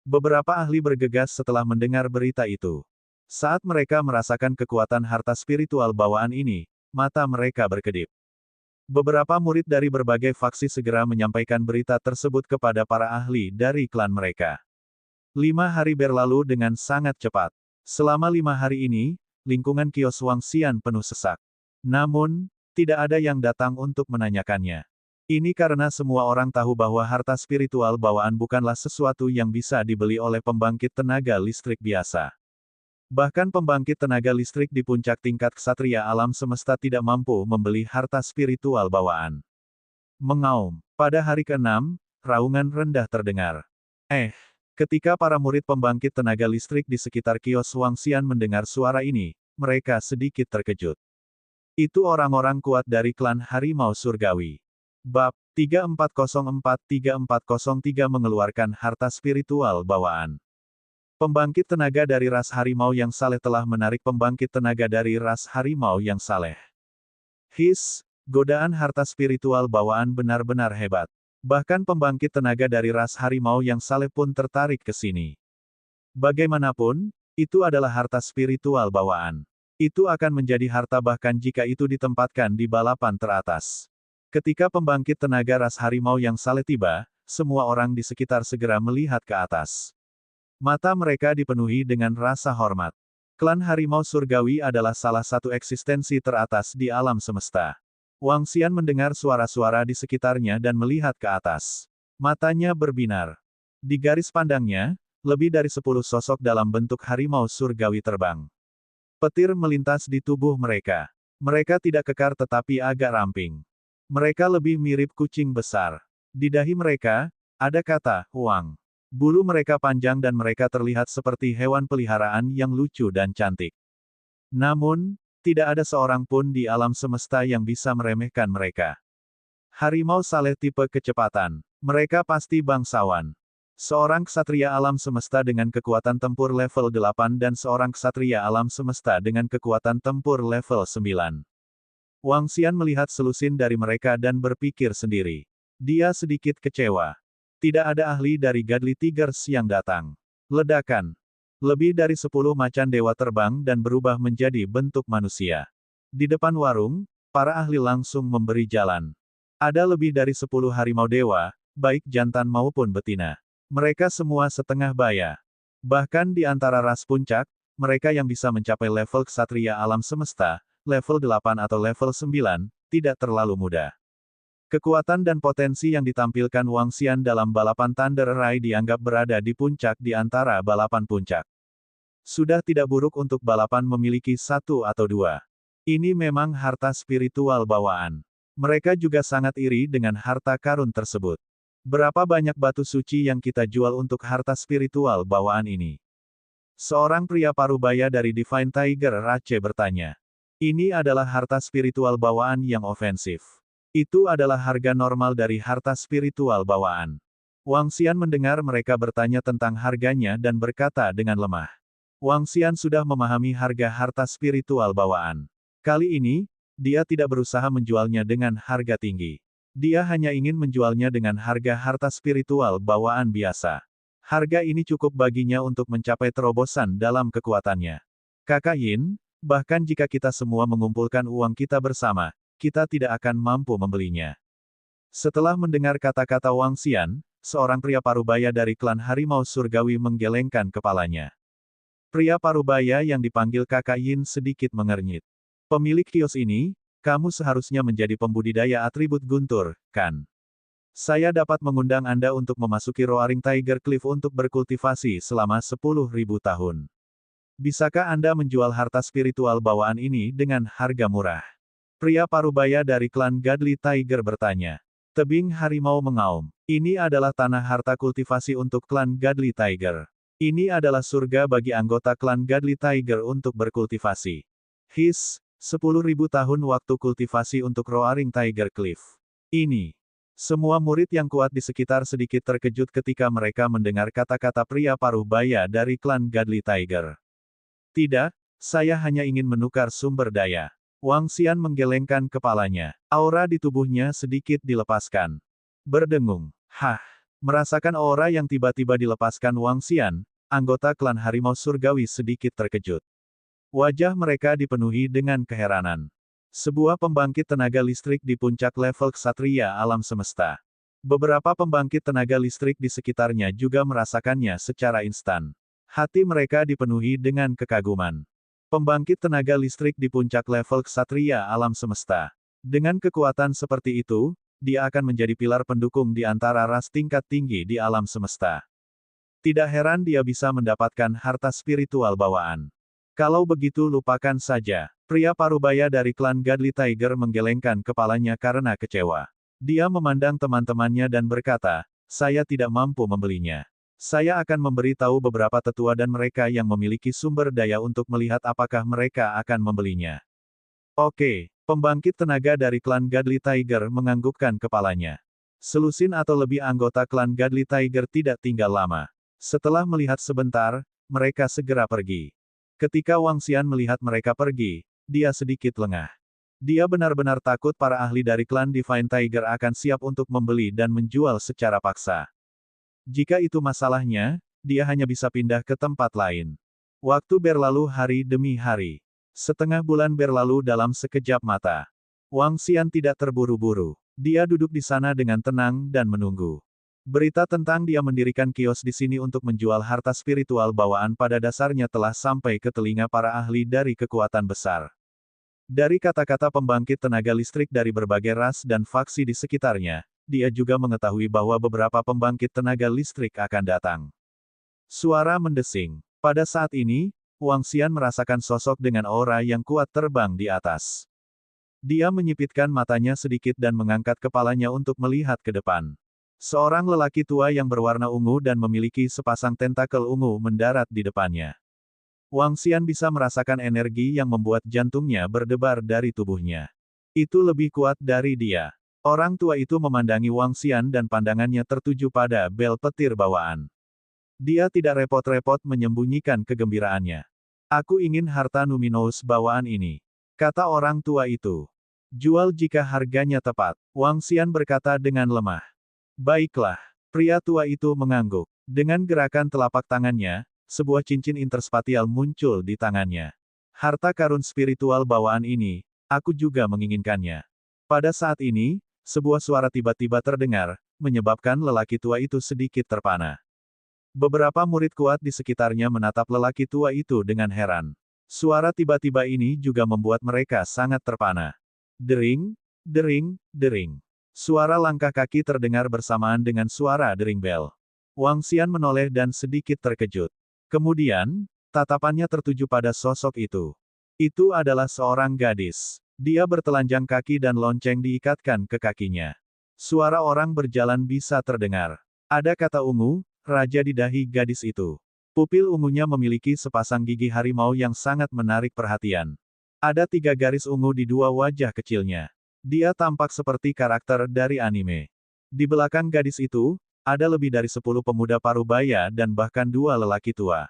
Speaker 1: Beberapa ahli bergegas setelah mendengar berita itu. Saat mereka merasakan kekuatan harta spiritual bawaan ini, mata mereka berkedip. Beberapa murid dari berbagai faksi segera menyampaikan berita tersebut kepada para ahli dari klan mereka. 5 hari berlalu dengan sangat cepat. Selama 5 hari ini, lingkungan kios Wang Xian penuh sesak. Namun, tidak ada yang datang untuk menanyakannya. Ini karena semua orang tahu bahwa harta spiritual bawaan bukanlah sesuatu yang bisa dibeli oleh pembangkit tenaga listrik biasa. Bahkan pembangkit tenaga listrik di puncak tingkat ksatria alam semesta tidak mampu membeli harta spiritual bawaan. Mengaum. Pada hari ke-6, raungan rendah terdengar. Ketika para murid pembangkit tenaga listrik di sekitar kios Wang Xian mendengar suara ini, mereka sedikit terkejut. Itu orang-orang kuat dari klan Harimau Surgawi. Bab 3404-3403 mengeluarkan harta spiritual bawaan. Pembangkit tenaga dari ras harimau yang saleh telah menarik pembangkit tenaga dari ras harimau yang saleh. Godaan harta spiritual bawaan benar-benar hebat. Bahkan pembangkit tenaga dari ras harimau yang saleh pun tertarik ke sini. Bagaimanapun, itu adalah harta spiritual bawaan. Itu akan menjadi harta bahkan jika itu ditempatkan di balapan teratas. Ketika pembangkit tenaga ras harimau yang saleh tiba, semua orang di sekitar segera melihat ke atas. Mata mereka dipenuhi dengan rasa hormat. Klan Harimau Surgawi adalah salah satu eksistensi teratas di alam semesta. Wang Xian mendengar suara-suara di sekitarnya dan melihat ke atas. Matanya berbinar. Di garis pandangnya, lebih dari 10 sosok dalam bentuk harimau surgawi terbang. Petir melintas di tubuh mereka. Mereka tidak kekar tetapi agak ramping. Mereka lebih mirip kucing besar. Di dahi mereka, ada kata, Wang. Bulu mereka panjang dan mereka terlihat seperti hewan peliharaan yang lucu dan cantik. Namun, tidak ada seorang pun di alam semesta yang bisa meremehkan mereka. Harimau saleh tipe kecepatan. Mereka pasti bangsawan. Seorang ksatria alam semesta dengan kekuatan tempur level 8 dan seorang ksatria alam semesta dengan kekuatan tempur level 9. Wang Xian melihat selusin dari mereka dan berpikir sendiri. Dia sedikit kecewa. Tidak ada ahli dari Godly Tigers yang datang. Ledakan. Lebih dari 10 macan dewa terbang dan berubah menjadi bentuk manusia. Di depan warung, para ahli langsung memberi jalan. Ada lebih dari 10 harimau dewa, baik jantan maupun betina. Mereka semua setengah baya. Bahkan di antara ras puncak, mereka yang bisa mencapai level ksatria alam semesta, level 8 atau level 9, tidak terlalu mudah. Kekuatan dan potensi yang ditampilkan Wang Xian dalam balapan Thunder Rai dianggap berada di puncak di antara balapan puncak. Sudah tidak buruk untuk balapan memiliki 1 atau 2. Ini memang harta spiritual bawaan. Mereka juga sangat iri dengan harta karun tersebut. Berapa banyak batu suci yang kita jual untuk harta spiritual bawaan ini? Seorang pria parubaya dari Divine Tiger Rache bertanya. Ini adalah harta spiritual bawaan yang ofensif. Itu adalah harga normal dari harta spiritual bawaan. Wang Xian mendengar mereka bertanya tentang harganya dan berkata dengan lemah. Wang Xian sudah memahami harga harta spiritual bawaan. Kali ini, dia tidak berusaha menjualnya dengan harga tinggi. Dia hanya ingin menjualnya dengan harga harta spiritual bawaan biasa. Harga ini cukup baginya untuk mencapai terobosan dalam kekuatannya. Kakak Yin, bahkan jika kita semua mengumpulkan uang kita bersama, kita tidak akan mampu membelinya. Setelah mendengar kata-kata Wang Xian, seorang pria parubaya dari klan Harimau Surgawi menggelengkan kepalanya. Pria parubaya yang dipanggil Kakak Yin sedikit mengernyit. Pemilik kios ini, kamu seharusnya menjadi pembudidaya atribut guntur, kan? Saya dapat mengundang Anda untuk memasuki Roaring Tiger Cliff untuk berkultivasi selama 10.000 tahun. Bisakah Anda menjual harta spiritual bawaan ini dengan harga murah? Pria parubaya dari klan Godly Tiger bertanya. Tebing harimau mengaum. Ini adalah tanah harta kultivasi untuk klan Godly Tiger. Ini adalah surga bagi anggota klan Godly Tiger untuk berkultivasi. 10.000 tahun waktu kultivasi untuk Roaring Tiger Cliff. Ini Semua murid yang kuat di sekitar sedikit terkejut ketika mereka mendengar kata-kata pria paruh baya dari klan Godly Tiger. Tidak, saya hanya ingin menukar sumber daya. Wang Xian menggelengkan kepalanya. Aura di tubuhnya sedikit dilepaskan. Berdengung. Hah! Merasakan aura yang tiba-tiba dilepaskan Wang Xian, anggota klan Harimau Surgawi sedikit terkejut. Wajah mereka dipenuhi dengan keheranan. Sebuah pembangkit tenaga listrik di puncak level ksatria alam semesta. Beberapa pembangkit tenaga listrik di sekitarnya juga merasakannya secara instan. Hati mereka dipenuhi dengan kekaguman. Pembangkit tenaga listrik di puncak level ksatria alam semesta. Dengan kekuatan seperti itu, dia akan menjadi pilar pendukung di antara ras tingkat tinggi di alam semesta. Tidak heran dia bisa mendapatkan harta spiritual bawaan. Kalau begitu lupakan saja. Pria parubaya dari klan Godly Tiger menggelengkan kepalanya karena kecewa. Dia memandang teman-temannya dan berkata, saya tidak mampu membelinya. Saya akan memberi tahu beberapa tetua dan mereka yang memiliki sumber daya untuk melihat apakah mereka akan membelinya. Oke, pembangkit tenaga dari klan Godly Tiger menganggukkan kepalanya. Selusin atau lebih anggota klan Godly Tiger tidak tinggal lama. Setelah melihat sebentar, mereka segera pergi. Ketika Wang Xian melihat mereka pergi, dia sedikit lengah. Dia benar-benar takut para ahli dari klan Divine Tiger akan siap untuk membeli dan menjual secara paksa. Jika itu masalahnya, dia hanya bisa pindah ke tempat lain. Waktu berlalu hari demi hari. Setengah bulan berlalu dalam sekejap mata. Wang Xian tidak terburu-buru. Dia duduk di sana dengan tenang dan menunggu. Berita tentang dia mendirikan kios di sini untuk menjual harta spiritual bawaan pada dasarnya telah sampai ke telinga para ahli dari kekuatan besar. Dari kata-kata pembangkit tenaga listrik dari berbagai ras dan faksi di sekitarnya, dia juga mengetahui bahwa beberapa pembangkit tenaga listrik akan datang. Suara mendesing. Pada saat ini, Wang Xian merasakan sosok dengan aura yang kuat terbang di atas. Dia menyipitkan matanya sedikit dan mengangkat kepalanya untuk melihat ke depan. Seorang lelaki tua yang berwarna ungu dan memiliki sepasang tentakel ungu mendarat di depannya. Wang Xian bisa merasakan energi yang membuat jantungnya berdebar dari tubuhnya. Itu lebih kuat dari dia. Orang tua itu memandangi Wang Xian dan pandangannya tertuju pada bel petir bawaan. Dia tidak repot-repot menyembunyikan kegembiraannya. Aku ingin harta Numinous bawaan ini, kata orang tua itu. Jual jika harganya tepat, Wang Xian berkata dengan lemah. Baiklah, pria tua itu mengangguk. Dengan gerakan telapak tangannya, sebuah cincin interspatial muncul di tangannya. Harta karun spiritual bawaan ini, aku juga menginginkannya. Pada saat ini, sebuah suara tiba-tiba terdengar, menyebabkan lelaki tua itu sedikit terpana. Beberapa murid kuat di sekitarnya menatap lelaki tua itu dengan heran. Suara tiba-tiba ini juga membuat mereka sangat terpana. Dering, dering, dering. Suara langkah kaki terdengar bersamaan dengan suara dering bel. Wang Xian menoleh dan sedikit terkejut. Kemudian, tatapannya tertuju pada sosok itu. Itu adalah seorang gadis. Dia bertelanjang kaki dan lonceng diikatkan ke kakinya. Suara orang berjalan bisa terdengar. Ada kata ungu, raja di dahi gadis itu. Pupil ungunya memiliki sepasang gigi harimau yang sangat menarik perhatian. Ada 3 garis ungu di 2 wajah kecilnya. Dia tampak seperti karakter dari anime. Di belakang gadis itu, ada lebih dari 10 pemuda parubaya dan bahkan 2 lelaki tua.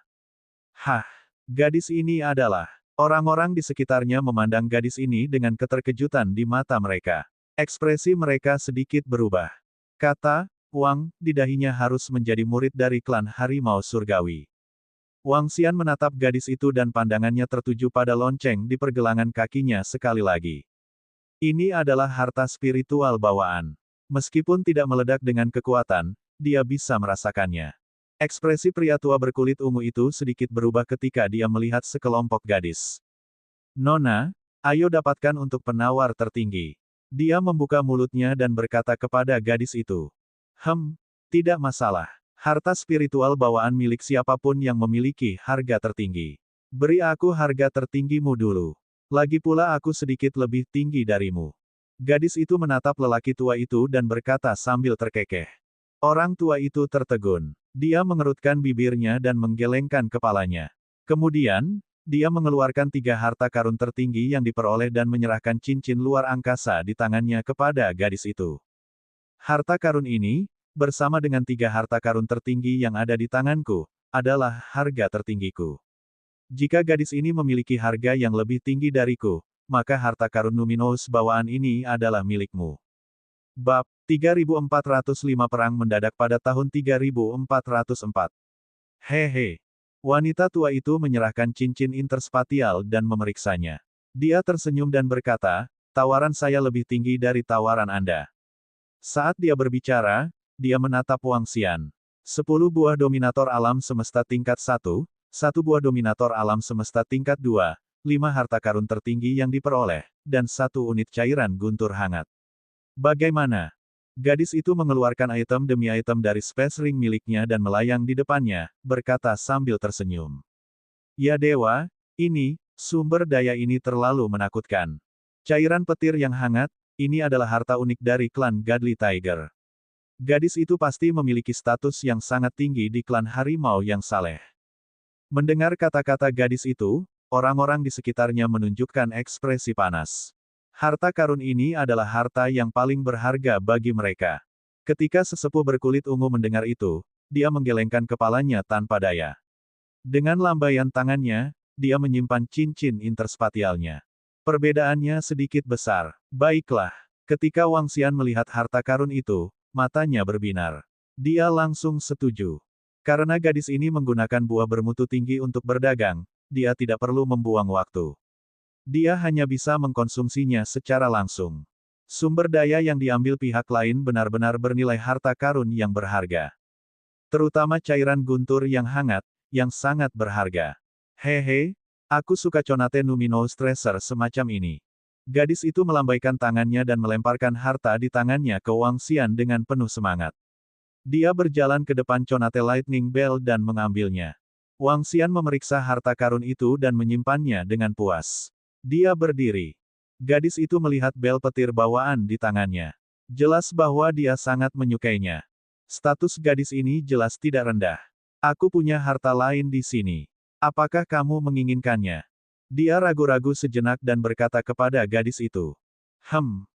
Speaker 1: Hah, gadis ini adalah... Orang-orang di sekitarnya memandang gadis ini dengan keterkejutan di mata mereka. Ekspresi mereka sedikit berubah. Kata, Wang, di dahinya harus menjadi murid dari klan Harimau Surgawi. Wang Xian menatap gadis itu dan pandangannya tertuju pada lonceng di pergelangan kakinya sekali lagi. Ini adalah harta spiritual bawaan. Meskipun tidak meledak dengan kekuatan, dia bisa merasakannya. Ekspresi pria tua berkulit ungu itu sedikit berubah ketika dia melihat sekelompok gadis. Nona, ayo dapatkan untuk penawar tertinggi. Dia membuka mulutnya dan berkata kepada gadis itu. Tidak masalah. Harta spiritual bawaan milik siapapun yang memiliki harga tertinggi. Beri aku harga tertinggimu dulu. Lagi pula aku sedikit lebih tinggi darimu. Gadis itu menatap lelaki tua itu dan berkata sambil terkekeh. Orang tua itu tertegun. Dia mengerutkan bibirnya dan menggelengkan kepalanya. Kemudian, dia mengeluarkan 3 harta karun tertinggi yang diperoleh dan menyerahkan cincin luar angkasa di tangannya kepada gadis itu. Harta karun ini, bersama dengan 3 harta karun tertinggi yang ada di tanganku, adalah harga tertinggiku. Jika gadis ini memiliki harga yang lebih tinggi dariku, maka harta karun Numinous bawaan ini adalah milikmu. Bab 3405 Perang mendadak pada tahun 3404. Hehe. Wanita tua itu menyerahkan cincin interspatial dan memeriksanya. Dia tersenyum dan berkata, tawaran saya lebih tinggi dari tawaran Anda. Saat dia berbicara, dia menatap Wang Xian. 10 buah dominator alam semesta tingkat 1, 1 buah dominator alam semesta tingkat 2, 5 harta karun tertinggi yang diperoleh, dan 1 unit cairan guntur hangat. Bagaimana? Gadis itu mengeluarkan item demi item dari space ring miliknya dan melayang di depannya, berkata sambil tersenyum. Ya dewa, sumber daya ini terlalu menakutkan. Cairan petir yang hangat, ini adalah harta unik dari klan Godly Tiger. Gadis itu pasti memiliki status yang sangat tinggi di klan harimau yang saleh. Mendengar kata-kata gadis itu, orang-orang di sekitarnya menunjukkan ekspresi panas. Harta karun ini adalah harta yang paling berharga bagi mereka. Ketika sesepuh berkulit ungu mendengar itu, dia menggelengkan kepalanya tanpa daya. Dengan lambaian tangannya, dia menyimpan cincin interspatialnya. Perbedaannya sedikit besar. Baiklah. Ketika Wang Xian melihat harta karun itu, matanya berbinar. Dia langsung setuju. Karena gadis ini menggunakan buah bermutu tinggi untuk berdagang, dia tidak perlu membuang waktu. Dia hanya bisa mengkonsumsinya secara langsung. Sumber daya yang diambil pihak lain benar-benar bernilai harta karun yang berharga. Terutama cairan guntur yang hangat, yang sangat berharga. Hehe, aku suka Conate Numinous Treasure semacam ini. Gadis itu melambaikan tangannya dan melemparkan harta di tangannya ke Wang Xian dengan penuh semangat. Dia berjalan ke depan Conate Lightning Bell dan mengambilnya. Wang Xian memeriksa harta karun itu dan menyimpannya dengan puas. Dia berdiri. Gadis itu melihat bel petir bawaan di tangannya. Jelas bahwa dia sangat menyukainya. Status gadis ini jelas tidak rendah. Aku punya harta lain di sini. Apakah kamu menginginkannya? Dia ragu-ragu sejenak dan berkata kepada gadis itu.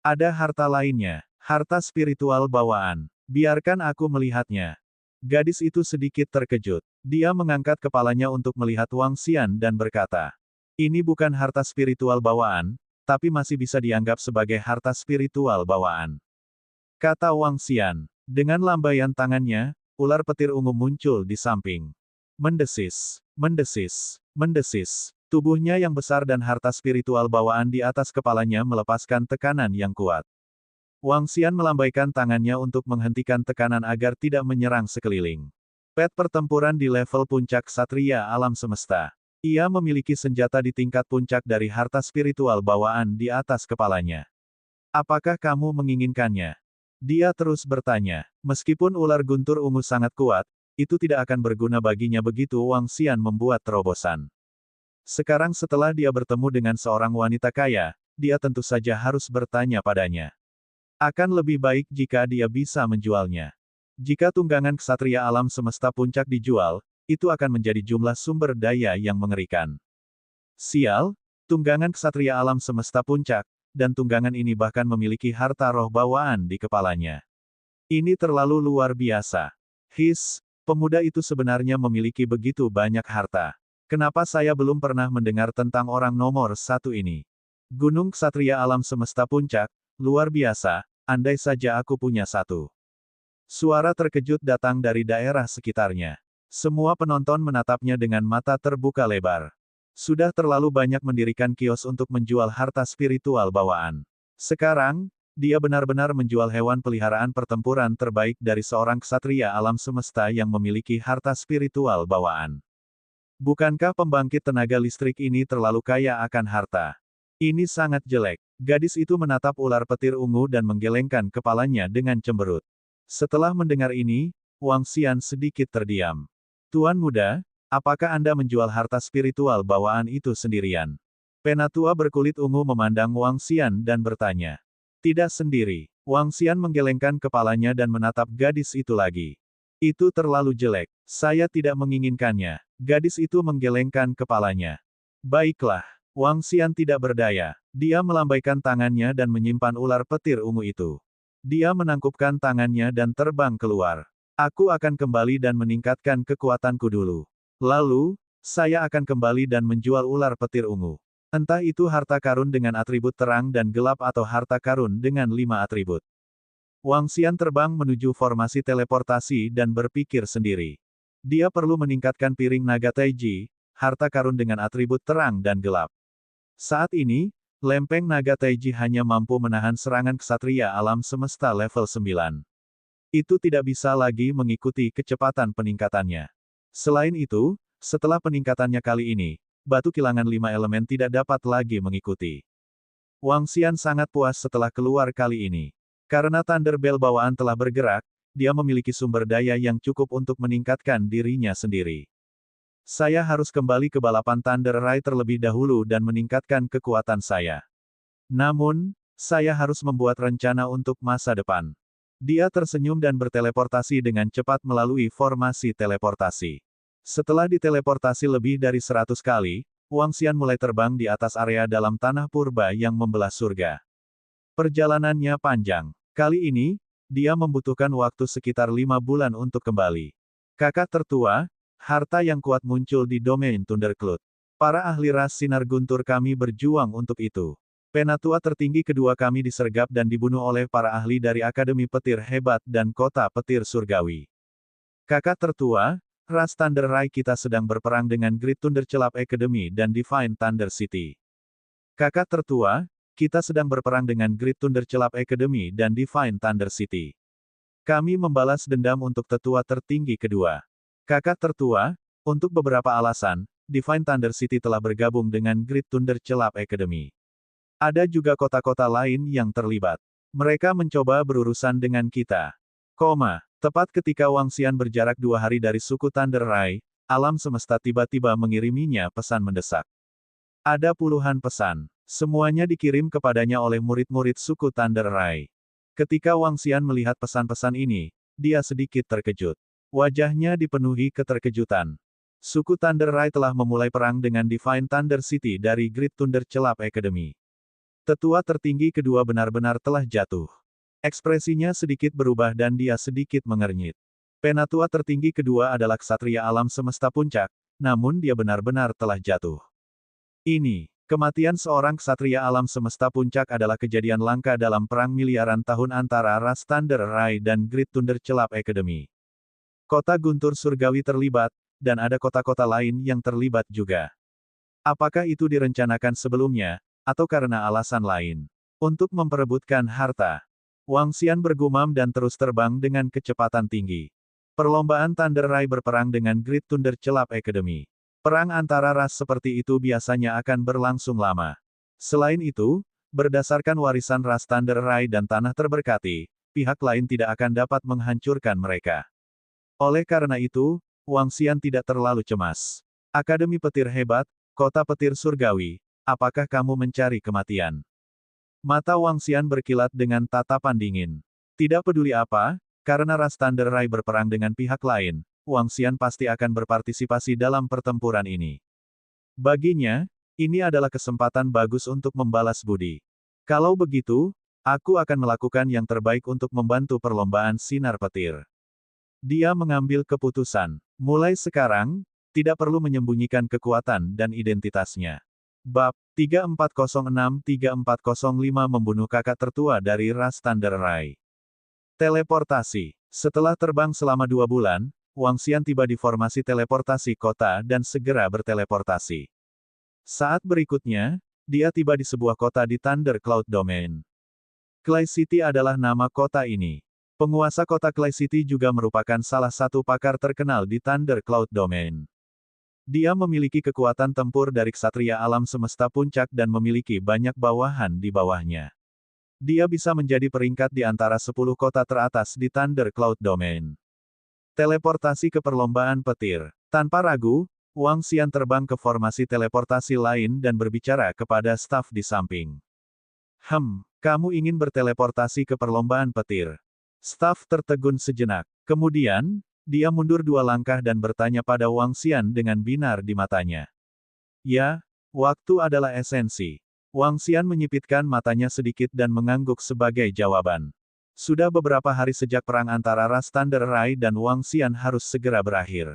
Speaker 1: Ada harta lainnya. Harta spiritual bawaan. Biarkan aku melihatnya. Gadis itu sedikit terkejut. Dia mengangkat kepalanya untuk melihat Wang Xian dan berkata. Ini bukan harta spiritual bawaan, tapi masih bisa dianggap sebagai harta spiritual bawaan. Kata Wang Xian. Dengan lambaian tangannya, ular petir ungu muncul di samping. Mendesis, mendesis, mendesis. Tubuhnya yang besar dan harta spiritual bawaan di atas kepalanya melepaskan tekanan yang kuat. Wang Xian melambaikan tangannya untuk menghentikan tekanan agar tidak menyerang sekeliling. Pet pertempuran di level puncak Satria Alam Semesta. Ia memiliki senjata di tingkat puncak dari harta spiritual bawaan di atas kepalanya. Apakah kamu menginginkannya? Dia terus bertanya. Meskipun ular guntur ungu sangat kuat, itu tidak akan berguna baginya begitu Wang Xian membuat terobosan. Sekarang setelah dia bertemu dengan seorang wanita kaya, dia tentu saja harus bertanya padanya. Akan lebih baik jika dia bisa menjualnya. Jika tunggangan ksatria alam semesta puncak dijual, itu akan menjadi jumlah sumber daya yang mengerikan. Sial, tunggangan ksatria alam semesta puncak, dan tunggangan ini bahkan memiliki harta roh bawaan di kepalanya. Ini terlalu luar biasa. Pemuda itu sebenarnya memiliki begitu banyak harta. Kenapa saya belum pernah mendengar tentang orang nomor 1 ini? Gunung ksatria alam semesta puncak, luar biasa, andai saja aku punya satu. Suara terkejut datang dari daerah sekitarnya. Semua penonton menatapnya dengan mata terbuka lebar. Sudah terlalu banyak mendirikan kios untuk menjual harta spiritual bawaan. Sekarang, dia benar-benar menjual hewan peliharaan pertempuran terbaik dari seorang ksatria alam semesta yang memiliki harta spiritual bawaan. Bukankah pembangkit tenaga listrik ini terlalu kaya akan harta? Ini sangat jelek. Gadis itu menatap ular petir ungu dan menggelengkan kepalanya dengan cemberut. Setelah mendengar ini, Wang Xian sedikit terdiam. Tuan muda, apakah Anda menjual harta spiritual bawaan itu sendirian? Penatua berkulit ungu memandang Wang Xian dan bertanya. Tidak sendiri. Wang Xian menggelengkan kepalanya dan menatap gadis itu lagi. Itu terlalu jelek. Saya tidak menginginkannya. Gadis itu menggelengkan kepalanya. Baiklah. Wang Xian tidak berdaya. Dia melambaikan tangannya dan menyimpan ular petir ungu itu. Dia menangkupkan tangannya dan terbang keluar. Aku akan kembali dan meningkatkan kekuatanku dulu. Lalu, saya akan kembali dan menjual ular petir ungu. Entah itu harta karun dengan atribut terang dan gelap atau harta karun dengan 5 atribut. Wang Xian terbang menuju formasi teleportasi dan berpikir sendiri. Dia perlu meningkatkan piring naga Taiji, harta karun dengan atribut terang dan gelap. Saat ini, lempeng naga Taiji hanya mampu menahan serangan ksatria alam semesta level 9. Itu tidak bisa lagi mengikuti kecepatan peningkatannya. Selain itu, setelah peningkatannya kali ini, batu kilangan 5 elemen tidak dapat lagi mengikuti. Wang Xian sangat puas setelah keluar kali ini. Karena Thunder Bell bawaan telah bergerak, dia memiliki sumber daya yang cukup untuk meningkatkan dirinya sendiri. Saya harus kembali ke balapan Thunder Rai terlebih dahulu dan meningkatkan kekuatan saya. Namun, saya harus membuat rencana untuk masa depan. Dia tersenyum dan berteleportasi dengan cepat melalui formasi teleportasi. Setelah diteleportasi lebih dari 100 kali, Wang Xian mulai terbang di atas area dalam tanah purba yang membelah surga. Perjalanannya panjang. Kali ini, dia membutuhkan waktu sekitar 5 bulan untuk kembali. Kakak tertua, harta yang kuat muncul di domain Thundercloud. Para ahli ras sinar guntur kami berjuang untuk itu. Penatua tertinggi kedua kami disergap dan dibunuh oleh para ahli dari Akademi Petir Hebat dan Kota Petir Surgawi. Kakak tertua, ras Thunder Rai kita sedang berperang dengan Great Thunder Celap Academy dan Divine Thunder City. Kakak tertua, kita sedang berperang dengan Great Thunder Celap Academy dan Divine Thunder City. Kami membalas dendam untuk tetua tertinggi kedua. Kakak tertua, untuk beberapa alasan, Divine Thunder City telah bergabung dengan Great Thunder Celap Academy. Ada juga kota-kota lain yang terlibat. Mereka mencoba berurusan dengan kita. Tepat ketika Wang Xian berjarak 2 hari dari suku Thunder Rai, alam semesta tiba-tiba mengiriminya pesan mendesak. Ada puluhan pesan. Semuanya dikirim kepadanya oleh murid-murid suku Thunder Rai. Ketika Wang Xian melihat pesan-pesan ini, dia sedikit terkejut. Wajahnya dipenuhi keterkejutan. Suku Thunder Rai telah memulai perang dengan Divine Thunder City dari Great Thunder Celap Academy. Tetua tertinggi kedua benar-benar telah jatuh. Ekspresinya sedikit berubah dan dia sedikit mengernyit. Penatua tertinggi kedua adalah ksatria alam semesta puncak, namun dia benar-benar telah jatuh. Ini, kematian seorang ksatria alam semesta puncak adalah kejadian langka dalam perang miliaran tahun antara ras Thunder Rai dan Great Thunder Celap Academy. Kota Guntur Surgawi terlibat, dan ada kota-kota lain yang terlibat juga. Apakah itu direncanakan sebelumnya, atau karena alasan lain? Untuk memperebutkan harta. Wang Xian bergumam dan terus terbang dengan kecepatan tinggi. Perlombaan Thunder Rai berperang dengan Great Thunder Celap Academy. Perang antara ras seperti itu biasanya akan berlangsung lama. Selain itu, berdasarkan warisan ras Thunder Rai dan tanah terberkati, pihak lain tidak akan dapat menghancurkan mereka. Oleh karena itu, Wang Xian tidak terlalu cemas. Akademi Petir Hebat, Kota Petir Surgawi, apakah kamu mencari kematian? Mata Wang Xian berkilat dengan tatapan dingin. Tidak peduli apa, karena ras Thunder Rai berperang dengan pihak lain, Wang Xian pasti akan berpartisipasi dalam pertempuran ini. Baginya, ini adalah kesempatan bagus untuk membalas budi. Kalau begitu, aku akan melakukan yang terbaik untuk membantu perlombaan sinar petir. Dia mengambil keputusan. Mulai sekarang, tidak perlu menyembunyikan kekuatan dan identitasnya. Bab 3406-3405 membunuh kakak tertua dari ras Thunder Rai. Teleportasi. Setelah terbang selama 2 bulan, Wang Xian tiba di formasi teleportasi kota dan segera berteleportasi. Saat berikutnya, dia tiba di sebuah kota di Thunder Cloud Domain. Clay City adalah nama kota ini. Penguasa kota Clay City juga merupakan salah satu pakar terkenal di Thunder Cloud Domain. Dia memiliki kekuatan tempur dari ksatria alam semesta puncak dan memiliki banyak bawahan di bawahnya. Dia bisa menjadi peringkat di antara 10 kota teratas di Thunder Cloud Domain. Teleportasi ke perlombaan petir. Tanpa ragu, Wang Xian terbang ke formasi teleportasi lain dan berbicara kepada staf di samping. Kamu ingin berteleportasi ke perlombaan petir? Staf tertegun sejenak. Kemudian, dia mundur 2 langkah dan bertanya pada Wang Xian dengan binar di matanya. Ya, waktu adalah esensi. Wang Xian menyipitkan matanya sedikit dan mengangguk sebagai jawaban. Sudah beberapa hari sejak perang antara ras Thunder Rai dan Wang Xian harus segera berakhir.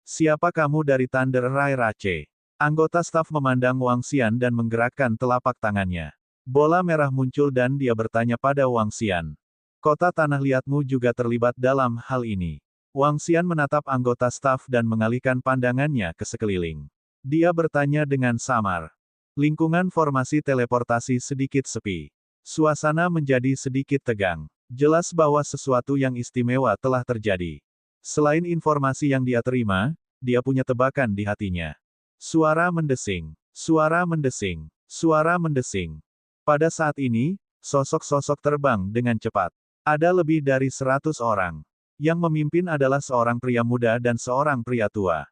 Speaker 1: Siapa kamu dari Thunder Rai Rache? Anggota staf memandang Wang Xian dan menggerakkan telapak tangannya. Bola merah muncul dan dia bertanya pada Wang Xian. Kota tanah liatmu juga terlibat dalam hal ini. Wang Xian menatap anggota staf dan mengalihkan pandangannya ke sekeliling. Dia bertanya dengan samar. Lingkungan formasi teleportasi sedikit sepi. Suasana menjadi sedikit tegang. Jelas bahwa sesuatu yang istimewa telah terjadi. Selain informasi yang dia terima, dia punya tebakan di hatinya. Suara mendesing. Suara mendesing. Suara mendesing. Pada saat ini, sosok-sosok terbang dengan cepat. Ada lebih dari 100 orang. Yang memimpin adalah seorang pria muda dan seorang pria tua.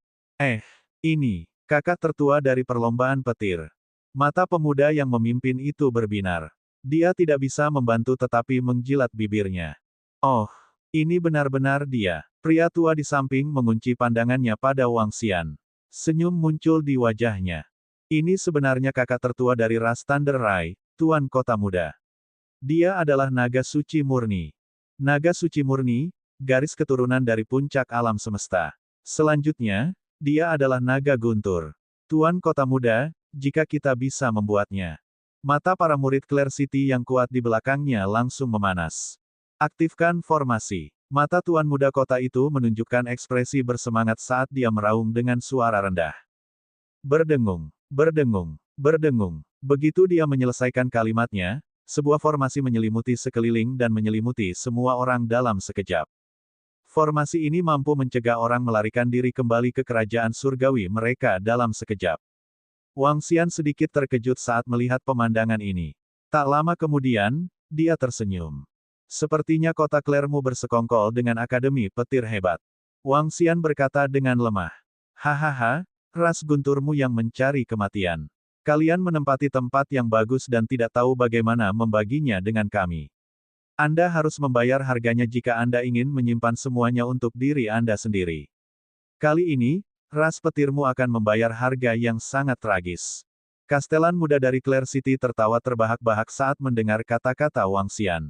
Speaker 1: Ini, kakak tertua dari perlombaan petir. Mata pemuda yang memimpin itu berbinar. Dia tidak bisa membantu tetapi menjilat bibirnya. Oh, ini benar-benar dia. Pria tua di samping mengunci pandangannya pada Wang Xian. Senyum muncul di wajahnya. Ini sebenarnya kakak tertua dari ras Thunder Rai, Tuan Kota Muda. Dia adalah naga suci murni. Naga suci murni, garis keturunan dari puncak alam semesta. Selanjutnya, dia adalah naga guntur. Tuan Kota Muda, jika kita bisa membuatnya. Mata para murid Clear City yang kuat di belakangnya langsung memanas. Aktifkan formasi. Mata Tuan Muda kota itu menunjukkan ekspresi bersemangat saat dia meraung dengan suara rendah. Berdengung, berdengung, berdengung. Begitu dia menyelesaikan kalimatnya, sebuah formasi menyelimuti sekeliling dan menyelimuti semua orang dalam sekejap. Formasi ini mampu mencegah orang melarikan diri kembali ke kerajaan surgawi mereka dalam sekejap. Wang Xian sedikit terkejut saat melihat pemandangan ini. Tak lama kemudian, dia tersenyum. Sepertinya kota Clairemu bersekongkol dengan akademi petir hebat. Wang Xian berkata dengan lemah. Hahaha, ras gunturmu yang mencari kematian. Kalian menempati tempat yang bagus dan tidak tahu bagaimana membaginya dengan kami. Anda harus membayar harganya jika Anda ingin menyimpan semuanya untuk diri Anda sendiri. Kali ini, ras petirmu akan membayar harga yang sangat tragis. Kastelan muda dari Clear City tertawa terbahak-bahak saat mendengar kata-kata Wang Xian.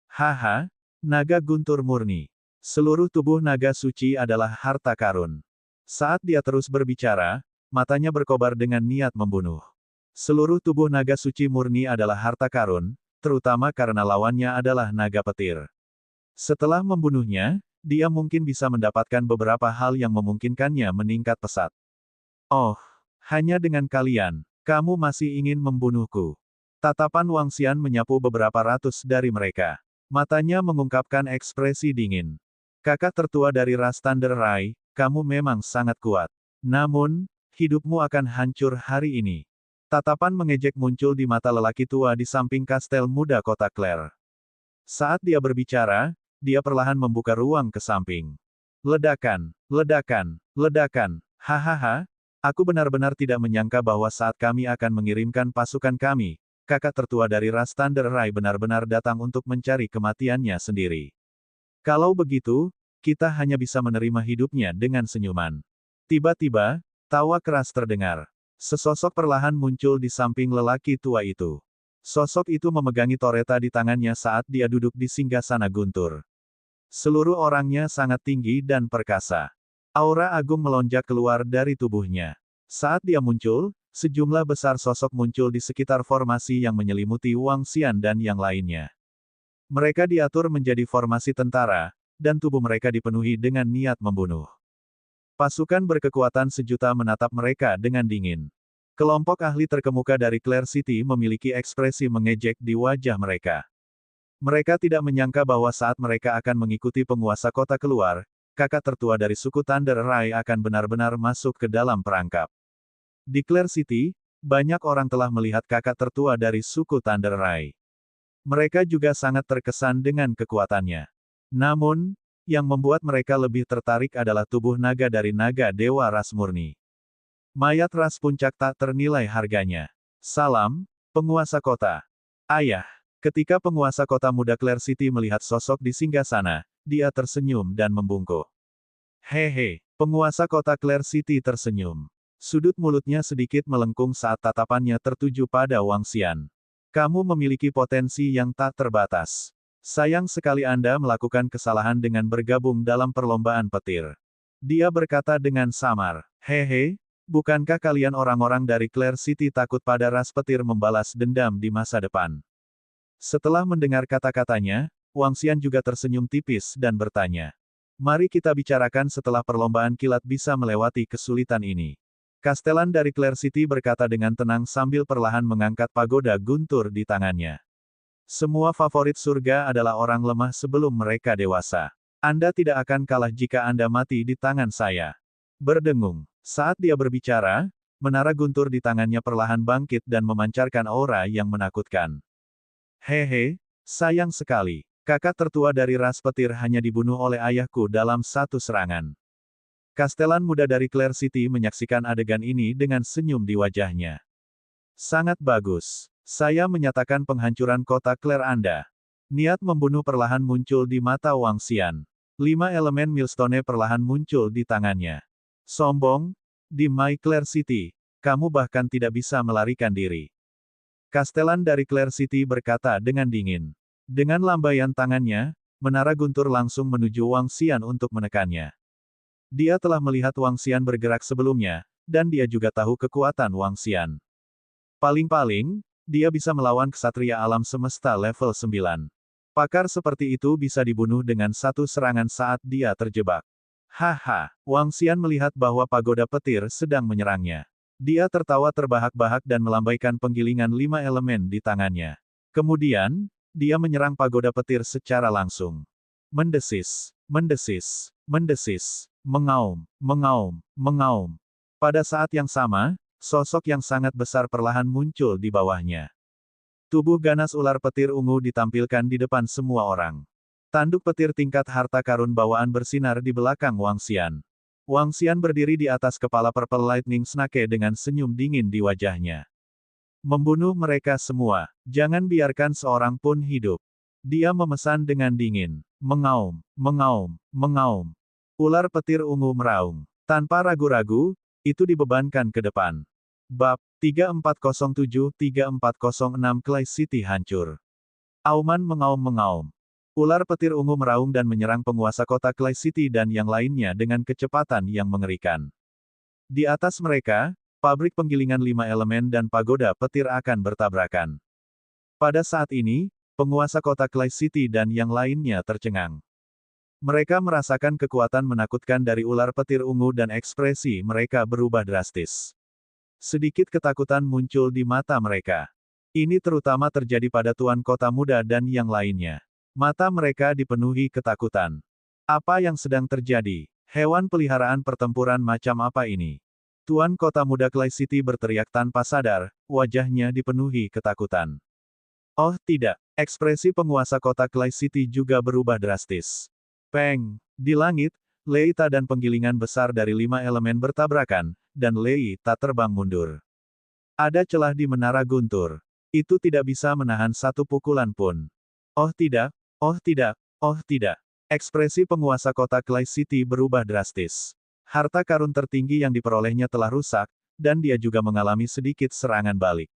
Speaker 1: Haha, naga guntur murni. Seluruh tubuh naga suci adalah harta karun. Saat dia terus berbicara, matanya berkobar dengan niat membunuh. Seluruh tubuh naga suci murni adalah harta karun, terutama karena lawannya adalah naga petir. Setelah membunuhnya, dia mungkin bisa mendapatkan beberapa hal yang memungkinkannya meningkat pesat. Oh, hanya dengan kalian, kamu masih ingin membunuhku. Tatapan Wang Xian menyapu beberapa ratus dari mereka. Matanya mengungkapkan ekspresi dingin. Kakak tertua dari ras Thunder Rai, kamu memang sangat kuat. Namun, hidupmu akan hancur hari ini. Tatapan mengejek muncul di mata lelaki tua di samping kastel muda kota Clair. Saat dia berbicara, dia perlahan membuka ruang ke samping. Ledakan, ledakan, ledakan, hahaha, aku benar-benar tidak menyangka bahwa saat kami akan mengirimkan pasukan kami, kakak tertua dari ras Thunder Rai benar-benar datang untuk mencari kematiannya sendiri. Kalau begitu, kita hanya bisa menerima hidupnya dengan senyuman. Tiba-tiba, tawa keras terdengar. Sesosok perlahan muncul di samping lelaki tua itu. Sosok itu memegangi toreta di tangannya saat dia duduk di singgasana guntur. Seluruh orangnya sangat tinggi dan perkasa. Aura agung melonjak keluar dari tubuhnya. Saat dia muncul, sejumlah besar sosok muncul di sekitar formasi yang menyelimuti Wang Xian dan yang lainnya. Mereka diatur menjadi formasi tentara, dan tubuh mereka dipenuhi dengan niat membunuh. Pasukan berkekuatan sejuta menatap mereka dengan dingin. Kelompok ahli terkemuka dari Clear City memiliki ekspresi mengejek di wajah mereka. Mereka tidak menyangka bahwa saat mereka akan mengikuti penguasa kota keluar, kakak tertua dari suku Thunder Rai akan benar-benar masuk ke dalam perangkap. Di Clear City, banyak orang telah melihat kakak tertua dari suku Thunder Rai. Mereka juga sangat terkesan dengan kekuatannya. Namun, yang membuat mereka lebih tertarik adalah tubuh naga dari naga dewa ras murni. Mayat ras puncak tak ternilai harganya. Salam, penguasa kota. Ayah, ketika penguasa kota muda Clear City melihat sosok di singgasana, dia tersenyum dan membungkuk. Hehe, penguasa kota Clear City tersenyum. Sudut mulutnya sedikit melengkung saat tatapannya tertuju pada Wang Xian. Kamu memiliki potensi yang tak terbatas. Sayang sekali Anda melakukan kesalahan dengan bergabung dalam perlombaan petir. Dia berkata dengan samar. Hehe, bukankah kalian orang-orang dari Clair City takut pada ras petir membalas dendam di masa depan? Setelah mendengar kata-katanya, Wang Xian juga tersenyum tipis dan bertanya. Mari kita bicarakan setelah perlombaan kilat bisa melewati kesulitan ini. Kastelan dari Clair City berkata dengan tenang sambil perlahan mengangkat pagoda guntur di tangannya. Semua favorit surga adalah orang lemah sebelum mereka dewasa. Anda tidak akan kalah jika Anda mati di tangan saya. Berdengung. Saat dia berbicara, menara guntur di tangannya perlahan bangkit dan memancarkan aura yang menakutkan. Hehe, sayang sekali. Kakak tertua dari ras petir hanya dibunuh oleh ayahku dalam satu serangan. Kastelan muda dari Clair City menyaksikan adegan ini dengan senyum di wajahnya. Sangat bagus. Saya menyatakan penghancuran kota Clair Anda. Niat membunuh perlahan muncul di mata Wang Xian. 5 elemen Millstone perlahan muncul di tangannya. Sombong, di My Clair City, kamu bahkan tidak bisa melarikan diri. Kastelan dari Clair City berkata dengan dingin. Dengan lambaian tangannya, menara guntur langsung menuju Wang Xian untuk menekannya. Dia telah melihat Wang Xian bergerak sebelumnya, dan dia juga tahu kekuatan Wang Xian. Paling-paling, dia bisa melawan ksatria alam semesta level 9. Pakar seperti itu bisa dibunuh dengan satu serangan saat dia terjebak. Haha, Wang Xian melihat bahwa pagoda petir sedang menyerangnya. Dia tertawa terbahak-bahak dan melambaikan penggilingan 5 elemen di tangannya. Kemudian, dia menyerang pagoda petir secara langsung. Mendesis, mendesis, mendesis, mengaum, mengaum, mengaum. Pada saat yang sama, sosok yang sangat besar perlahan muncul di bawahnya. Tubuh ganas ular petir ungu ditampilkan di depan semua orang. Tanduk petir tingkat harta karun bawaan bersinar di belakang Wang Xian. Wang Xian berdiri di atas kepala Purple Lightning Snake dengan senyum dingin di wajahnya. Membunuh mereka semua, jangan biarkan seorang pun hidup. Dia memesan dengan dingin. Mengaum, mengaum, mengaum. Ular petir ungu meraung. Tanpa ragu-ragu, itu dibebankan ke depan. Bab 3407-3406 Clay City hancur. Auman mengaum-mengaum. Ular petir ungu meraung dan menyerang penguasa kota Clay City dan yang lainnya dengan kecepatan yang mengerikan. Di atas mereka, pabrik penggilingan 5 elemen dan pagoda petir akan bertabrakan. Pada saat ini, penguasa kota Clay City dan yang lainnya tercengang. Mereka merasakan kekuatan menakutkan dari ular petir ungu dan ekspresi mereka berubah drastis. Sedikit ketakutan muncul di mata mereka. Ini terutama terjadi pada Tuan Kota Muda dan yang lainnya. Mata mereka dipenuhi ketakutan. Apa yang sedang terjadi? Hewan peliharaan pertempuran macam apa ini? Tuan Kota Muda Clay City berteriak tanpa sadar, wajahnya dipenuhi ketakutan. Oh tidak, ekspresi penguasa kota Clay City juga berubah drastis. Peng! Di langit, Leita dan penggilingan besar dari 5 elemen bertabrakan, dan Leita terbang mundur. Ada celah di menara guntur. Itu tidak bisa menahan satu pukulan pun. Oh tidak, oh tidak, oh tidak. Ekspresi penguasa kota Clay City berubah drastis. Harta karun tertinggi yang diperolehnya telah rusak, dan dia juga mengalami sedikit serangan balik.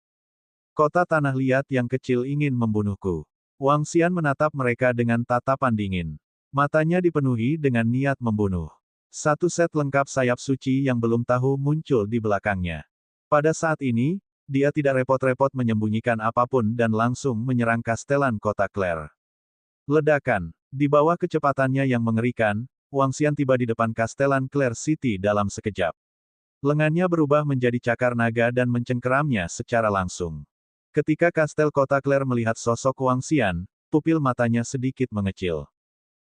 Speaker 1: Kota tanah liat yang kecil ingin membunuhku. Wang Xian menatap mereka dengan tatapan dingin. Matanya dipenuhi dengan niat membunuh. Satu set lengkap sayap suci yang belum tahu muncul di belakangnya. Pada saat ini, dia tidak repot-repot menyembunyikan apapun dan langsung menyerang kastelan kota Clair. Ledakan. Di bawah kecepatannya yang mengerikan, Wang Xian tiba di depan kastelan Clair City dalam sekejap. Lengannya berubah menjadi cakar naga dan mencengkeramnya secara langsung. Ketika kastel kota Clair melihat sosok Wang Xian, pupil matanya sedikit mengecil.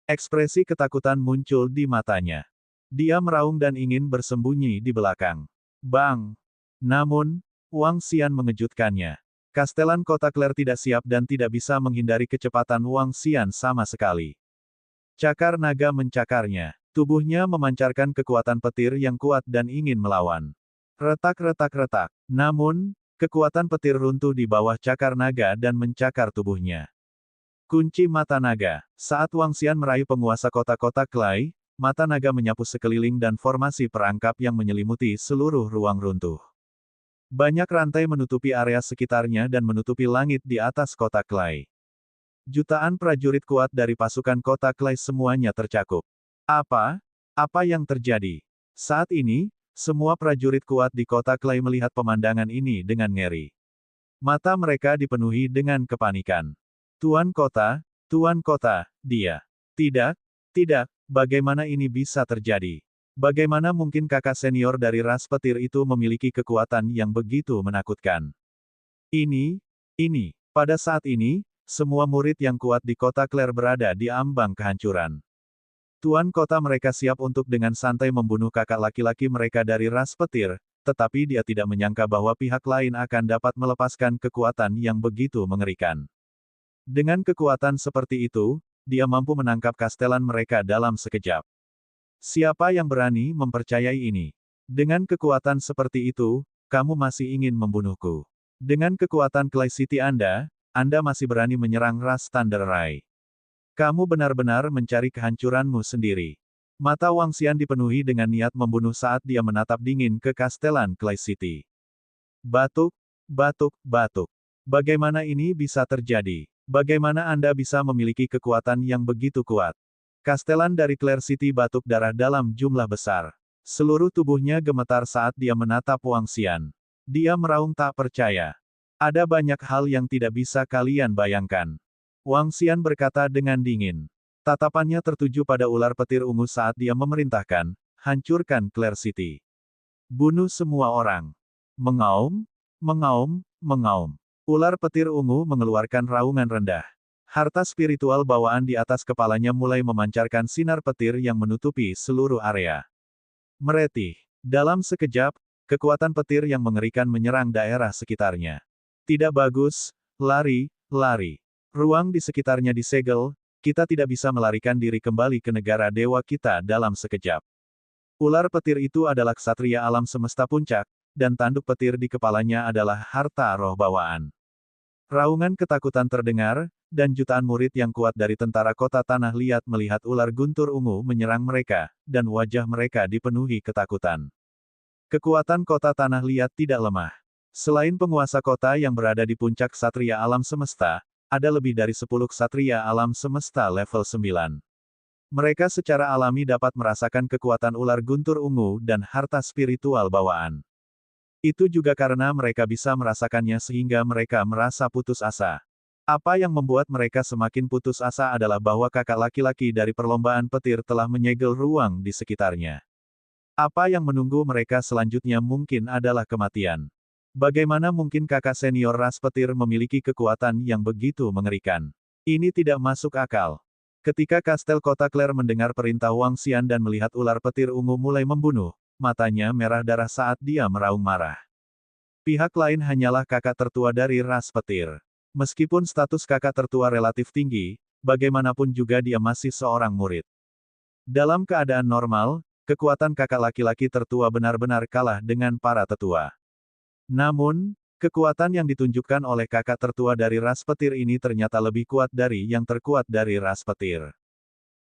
Speaker 1: Ekspresi ketakutan muncul di matanya. Dia meraung dan ingin bersembunyi di belakang. Bang! Namun, Wang Xian mengejutkannya. Kastelan kota Clair tidak siap dan tidak bisa menghindari kecepatan Wang Xian sama sekali. Cakar naga mencakarnya. Tubuhnya memancarkan kekuatan petir yang kuat dan ingin melawan. Retak-retak-retak. Namun, kekuatan petir runtuh di bawah cakar naga dan mencakar tubuhnya. Kunci mata naga. Saat Wang Xian meraih penguasa kota-kota Clay, mata naga menyapu sekeliling dan formasi perangkap yang menyelimuti seluruh ruang runtuh. Banyak rantai menutupi area sekitarnya dan menutupi langit di atas kota Clay. Jutaan prajurit kuat dari pasukan kota Clay semuanya tercakup. Apa? Apa yang terjadi? Saat ini, semua prajurit kuat di kota Clay melihat pemandangan ini dengan ngeri. Mata mereka dipenuhi dengan kepanikan. Tuan kota, dia. Tidak, tidak, bagaimana ini bisa terjadi? Bagaimana mungkin kakak senior dari ras petir itu memiliki kekuatan yang begitu menakutkan? Ini, pada saat ini, semua murid yang kuat di kota Claire berada di ambang kehancuran. Tuan kota mereka siap untuk dengan santai membunuh kakak laki-laki mereka dari ras petir, tetapi dia tidak menyangka bahwa pihak lain akan dapat melepaskan kekuatan yang begitu mengerikan. Dengan kekuatan seperti itu, dia mampu menangkap kastelan mereka dalam sekejap. Siapa yang berani mempercayai ini? Dengan kekuatan seperti itu, kamu masih ingin membunuhku. Dengan kekuatan Clay City Anda masih berani menyerang ras Thunder Rai. Kamu benar-benar mencari kehancuranmu sendiri. Mata Wang Xian dipenuhi dengan niat membunuh saat dia menatap dingin ke kastelan Clay City. Batuk, batuk, batuk. Bagaimana ini bisa terjadi? Bagaimana Anda bisa memiliki kekuatan yang begitu kuat? Kastelan dari Claire City batuk darah dalam jumlah besar. Seluruh tubuhnya gemetar saat dia menatap Wang Xian. Dia meraung tak percaya. Ada banyak hal yang tidak bisa kalian bayangkan. Wang Xian berkata dengan dingin. Tatapannya tertuju pada ular petir ungu saat dia memerintahkan, hancurkan Claire City. Bunuh semua orang. Mengaum, mengaum, mengaum. Ular petir ungu mengeluarkan raungan rendah. Harta spiritual bawaan di atas kepalanya mulai memancarkan sinar petir yang menutupi seluruh area. Meretih. Dalam sekejap, kekuatan petir yang mengerikan menyerang daerah sekitarnya. Tidak bagus, lari, lari. Ruang di sekitarnya disegel, kita tidak bisa melarikan diri kembali ke negara dewa kita dalam sekejap. Ular petir itu adalah ksatria alam semesta puncak, dan tanduk petir di kepalanya adalah harta roh bawaan. Raungan ketakutan terdengar, dan jutaan murid yang kuat dari tentara kota tanah liat melihat ular guntur ungu menyerang mereka, dan wajah mereka dipenuhi ketakutan. Kekuatan kota tanah liat tidak lemah. Selain penguasa kota yang berada di puncak ksatria alam semesta, ada lebih dari 10 ksatria alam semesta level 9. Mereka secara alami dapat merasakan kekuatan ular guntur ungu dan harta spiritual bawaan. Itu juga karena mereka bisa merasakannya sehingga mereka merasa putus asa. Apa yang membuat mereka semakin putus asa adalah bahwa kakak laki-laki dari perlombaan petir telah menyegel ruang di sekitarnya. Apa yang menunggu mereka selanjutnya mungkin adalah kematian. Bagaimana mungkin kakak senior ras petir memiliki kekuatan yang begitu mengerikan? Ini tidak masuk akal. Ketika kastel kota Claire mendengar perintah Wang Xian dan melihat ular petir ungu mulai membunuh, matanya merah darah saat dia meraung marah. Pihak lain hanyalah kakak tertua dari ras petir. Meskipun status kakak tertua relatif tinggi, bagaimanapun juga dia masih seorang murid. Dalam keadaan normal, kekuatan kakak laki-laki tertua benar-benar kalah dengan para tetua. Namun, kekuatan yang ditunjukkan oleh kakak tertua dari ras petir ini ternyata lebih kuat dari yang terkuat dari ras petir.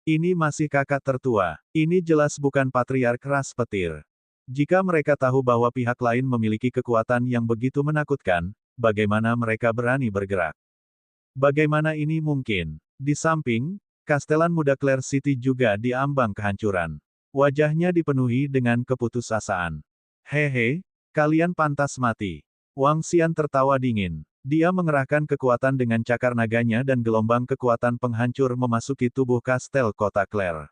Speaker 1: Ini masih kakak tertua. Ini jelas bukan patriark ras petir. Jika mereka tahu bahwa pihak lain memiliki kekuatan yang begitu menakutkan, bagaimana mereka berani bergerak? Bagaimana ini mungkin? Di samping, kastelan muda Claire City juga diambang kehancuran. Wajahnya dipenuhi dengan keputusasaan. Hehe. Kalian pantas mati. Wang Xian tertawa dingin. Dia mengerahkan kekuatan dengan cakar naganya dan gelombang kekuatan penghancur memasuki tubuh kastel kota Claire.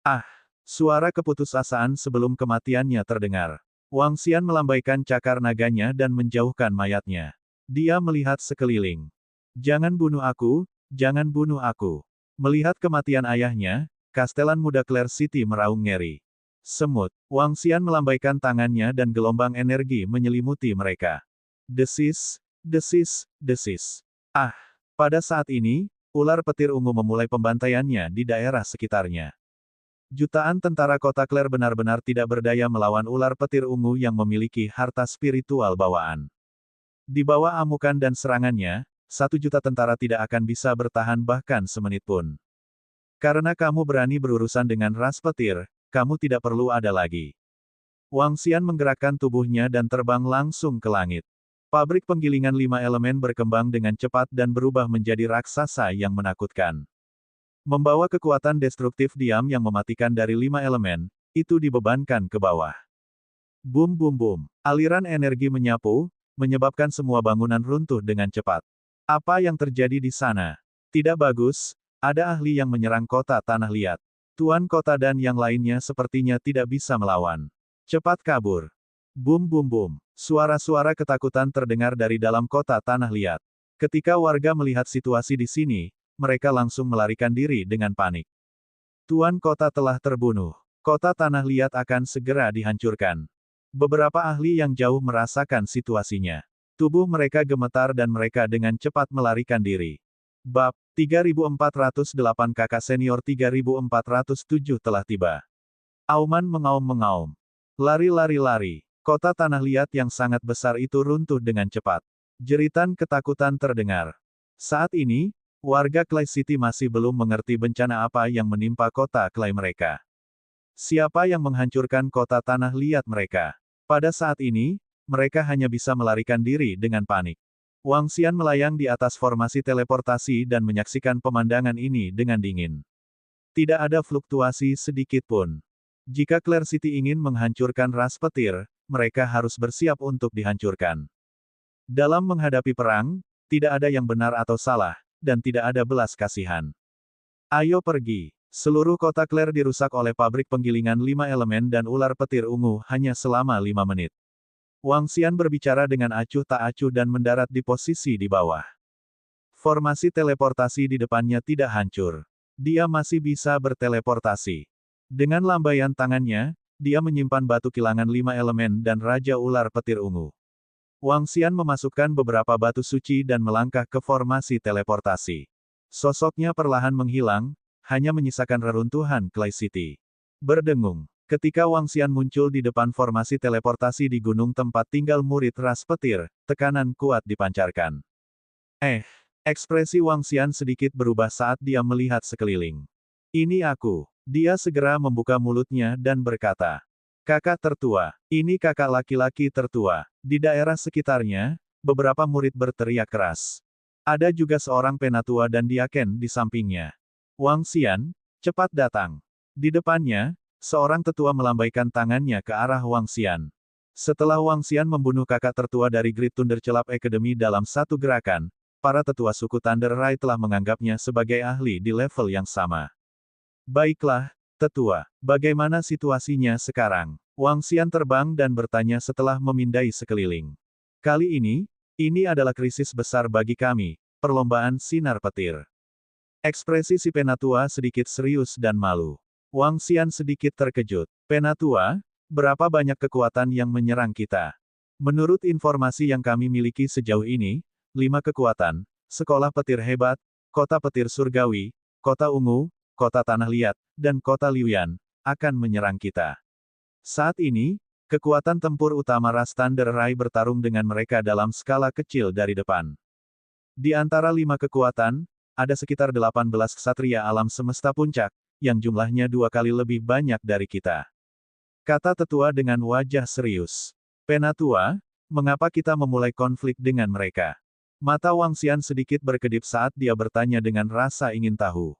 Speaker 1: Ah! Suara keputusasaan sebelum kematiannya terdengar. Wang Xian melambaikan cakar naganya dan menjauhkan mayatnya. Dia melihat sekeliling. Jangan bunuh aku, jangan bunuh aku. Melihat kematian ayahnya, kastelan muda Claire City meraung ngeri. Semut. Wang Xian melambaikan tangannya dan gelombang energi menyelimuti mereka. Desis, desis, desis. Ah! Pada saat ini, ular petir ungu memulai pembantaiannya di daerah sekitarnya. Jutaan tentara kota Claire benar-benar tidak berdaya melawan ular petir ungu yang memiliki harta spiritual bawaan. Di bawah amukan dan serangannya, 1 juta tentara tidak akan bisa bertahan bahkan semenit pun. Karena kamu berani berurusan dengan ras petir, kamu tidak perlu ada lagi. Wang Xian menggerakkan tubuhnya dan terbang langsung ke langit. Pabrik penggilingan 5 elemen berkembang dengan cepat dan berubah menjadi raksasa yang menakutkan. Membawa kekuatan destruktif diam yang mematikan dari 5 elemen, itu dibebankan ke bawah. Boom boom boom. Aliran energi menyapu, menyebabkan semua bangunan runtuh dengan cepat. Apa yang terjadi di sana? Tidak bagus, ada ahli yang menyerang kota tanah liat. Tuan kota dan yang lainnya sepertinya tidak bisa melawan. Cepat kabur. Boom boom boom. Suara-suara ketakutan terdengar dari dalam kota tanah liat. Ketika warga melihat situasi di sini, mereka langsung melarikan diri dengan panik. Tuan kota telah terbunuh. Kota tanah liat akan segera dihancurkan. Beberapa ahli yang jauh merasakan situasinya. Tubuh mereka gemetar dan mereka dengan cepat melarikan diri. Bab 3408 kakak senior 3407 telah tiba. Auman mengaum-mengaum. Lari-lari-lari. Kota tanah liat yang sangat besar itu runtuh dengan cepat. Jeritan ketakutan terdengar. Saat ini, warga Clay City masih belum mengerti bencana apa yang menimpa kota Clay mereka. Siapa yang menghancurkan kota tanah liat mereka? Pada saat ini, mereka hanya bisa melarikan diri dengan panik. Wang Xian melayang di atas formasi teleportasi dan menyaksikan pemandangan ini dengan dingin. Tidak ada fluktuasi sedikit pun. Jika Clay City ingin menghancurkan ras petir, mereka harus bersiap untuk dihancurkan. Dalam menghadapi perang, tidak ada yang benar atau salah, dan tidak ada belas kasihan. Ayo pergi. Seluruh kota Clair dirusak oleh pabrik penggilingan 5 elemen dan ular petir ungu hanya selama 5 menit. Wang Xian berbicara dengan acuh tak acuh dan mendarat di posisi di bawah. Formasi teleportasi di depannya tidak hancur. Dia masih bisa berteleportasi. Dengan lambaian tangannya, dia menyimpan batu kilangan 5 elemen dan Raja Ular Petir Ungu. Wang Xian memasukkan beberapa batu suci dan melangkah ke formasi teleportasi. Sosoknya perlahan menghilang, hanya menyisakan reruntuhan Clay City. Berdengung. Ketika Wang Xian muncul di depan formasi teleportasi di gunung tempat tinggal murid ras petir, tekanan kuat dipancarkan. Ekspresi Wang Xian sedikit berubah saat dia melihat sekeliling. Ini aku. Dia segera membuka mulutnya dan berkata, kakak tertua, ini kakak laki-laki tertua. Di daerah sekitarnya, beberapa murid berteriak keras. Ada juga seorang penatua dan diaken di sampingnya. Wang Xian, cepat datang. Di depannya, seorang tetua melambaikan tangannya ke arah Wang Xian. Setelah Wang Xian membunuh kakak tertua dari Great Thunder Celap Academy dalam satu gerakan, para tetua suku Thunder Rai telah menganggapnya sebagai ahli di level yang sama. Baiklah, tetua, bagaimana situasinya sekarang? Wang Xian terbang dan bertanya setelah memindai sekeliling. Kali ini adalah krisis besar bagi kami, perlombaan sinar petir. Ekspresi si penatua sedikit serius dan malu. Wang Xian sedikit terkejut. Penatua, berapa banyak kekuatan yang menyerang kita? Menurut informasi yang kami miliki sejauh ini, 5 kekuatan, sekolah petir hebat, kota petir surgawi, kota ungu, kota tanah liat, dan kota Liuyan, akan menyerang kita. Saat ini, kekuatan tempur utama ras Thunder Rai bertarung dengan mereka dalam skala kecil dari depan. Di antara 5 kekuatan, ada sekitar 18 ksatria alam semesta puncak, yang jumlahnya 2 kali lebih banyak dari kita. Kata tetua dengan wajah serius. Penatua, mengapa kita memulai konflik dengan mereka? Mata Wang Xian sedikit berkedip saat dia bertanya dengan rasa ingin tahu.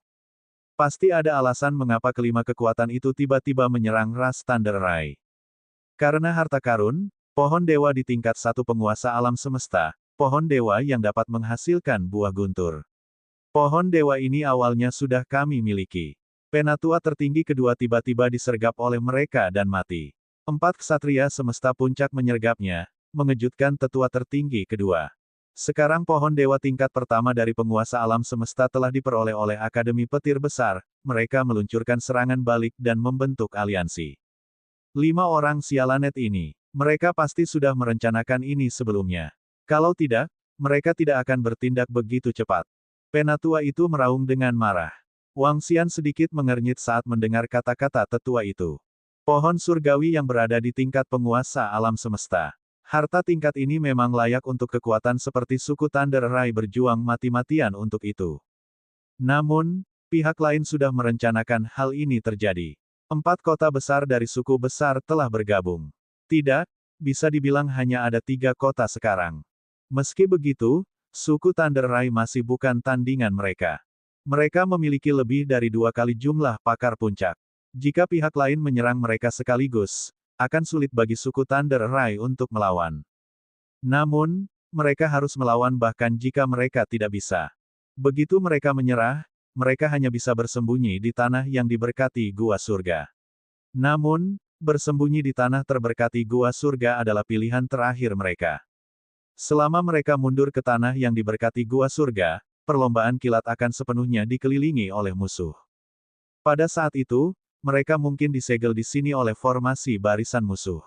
Speaker 1: Pasti ada alasan mengapa kelima kekuatan itu tiba-tiba menyerang ras Thunder Rai. Karena harta karun, pohon dewa di tingkat 1 penguasa alam semesta, pohon dewa yang dapat menghasilkan buah guntur. Pohon dewa ini awalnya sudah kami miliki. Penatua tertinggi kedua tiba-tiba disergap oleh mereka dan mati. 4 ksatria semesta puncak menyergapnya, mengejutkan tetua tertinggi kedua. Sekarang pohon dewa tingkat pertama dari penguasa alam semesta telah diperoleh oleh Akademi Petir Besar, mereka meluncurkan serangan balik dan membentuk aliansi. 5 orang sialanet ini, mereka pasti sudah merencanakan ini sebelumnya. Kalau tidak, mereka tidak akan bertindak begitu cepat. Penatua itu meraung dengan marah. Wang Xian sedikit mengernyit saat mendengar kata-kata tetua itu. Pohon surgawi yang berada di tingkat penguasa alam semesta. Harta tingkat ini memang layak untuk kekuatan seperti suku Thunder Rai berjuang mati-matian untuk itu. Namun, pihak lain sudah merencanakan hal ini terjadi. 4 kota besar dari suku besar telah bergabung. Tidak, bisa dibilang hanya ada 3 kota sekarang. Meski begitu, suku Thunder Rai masih bukan tandingan mereka. Mereka memiliki lebih dari 2 kali jumlah pakar puncak. Jika pihak lain menyerang mereka sekaligus, akan sulit bagi suku Thunder Rai untuk melawan. Namun, mereka harus melawan bahkan jika mereka tidak bisa. Begitu mereka menyerah, mereka hanya bisa bersembunyi di tanah yang diberkati gua surga. Namun, bersembunyi di tanah terberkati gua surga adalah pilihan terakhir mereka. Selama mereka mundur ke tanah yang diberkati gua surga, perlombaan kilat akan sepenuhnya dikelilingi oleh musuh. Pada saat itu, mereka mungkin disegel di sini oleh formasi barisan musuh.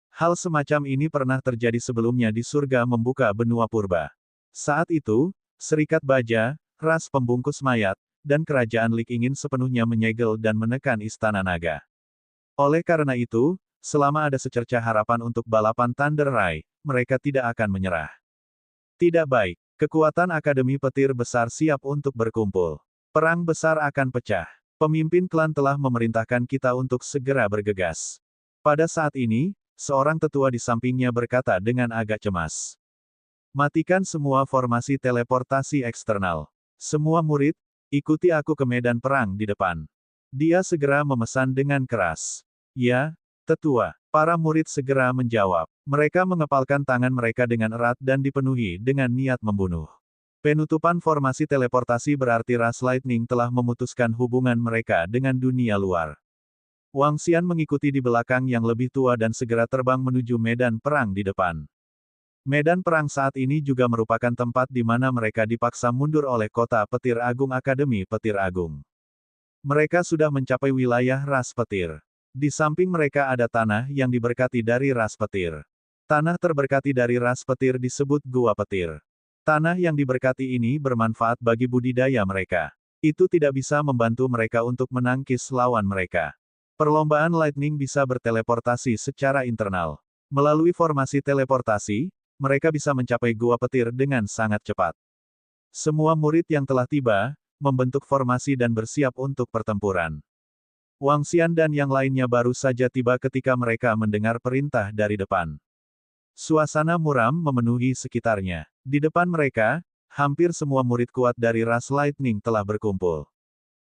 Speaker 1: Hal semacam ini pernah terjadi sebelumnya di surga membuka benua purba. Saat itu, Serikat Baja, ras pembungkus mayat, dan kerajaan Lik ingin sepenuhnya menyegel dan menekan Istana Naga. Oleh karena itu, selama ada secercah harapan untuk balapan Thunder Rai, mereka tidak akan menyerah. Tidak baik. Kekuatan Akademi Petir Besar siap untuk berkumpul. Perang besar akan pecah. Pemimpin klan telah memerintahkan kita untuk segera bergegas. Pada saat ini, seorang tetua di sampingnya berkata dengan agak cemas. Matikan semua formasi teleportasi eksternal. Semua murid, ikuti aku ke medan perang di depan. Dia segera memesan dengan keras. Ya, tetua. Para murid segera menjawab. Mereka mengepalkan tangan mereka dengan erat dan dipenuhi dengan niat membunuh. Penutupan formasi teleportasi berarti ras Lightning telah memutuskan hubungan mereka dengan dunia luar. Wang Xian mengikuti di belakang yang lebih tua dan segera terbang menuju medan perang di depan. Medan perang saat ini juga merupakan tempat di mana mereka dipaksa mundur oleh kota Petir Agung Akademi Petir Agung. Mereka sudah mencapai wilayah ras petir. Di samping mereka ada tanah yang diberkati dari ras petir. Tanah terberkati dari ras petir disebut Gua Petir. Tanah yang diberkati ini bermanfaat bagi budidaya mereka. Itu tidak bisa membantu mereka untuk menangkis lawan mereka. Perlombaan Lightning bisa berteleportasi secara internal. Melalui formasi teleportasi, mereka bisa mencapai Gua Petir dengan sangat cepat. Semua murid yang telah tiba, membentuk formasi dan bersiap untuk pertempuran. Wang Xian dan yang lainnya baru saja tiba ketika mereka mendengar perintah dari depan. Suasana muram memenuhi sekitarnya. Di depan mereka, hampir semua murid kuat dari ras Lightning telah berkumpul.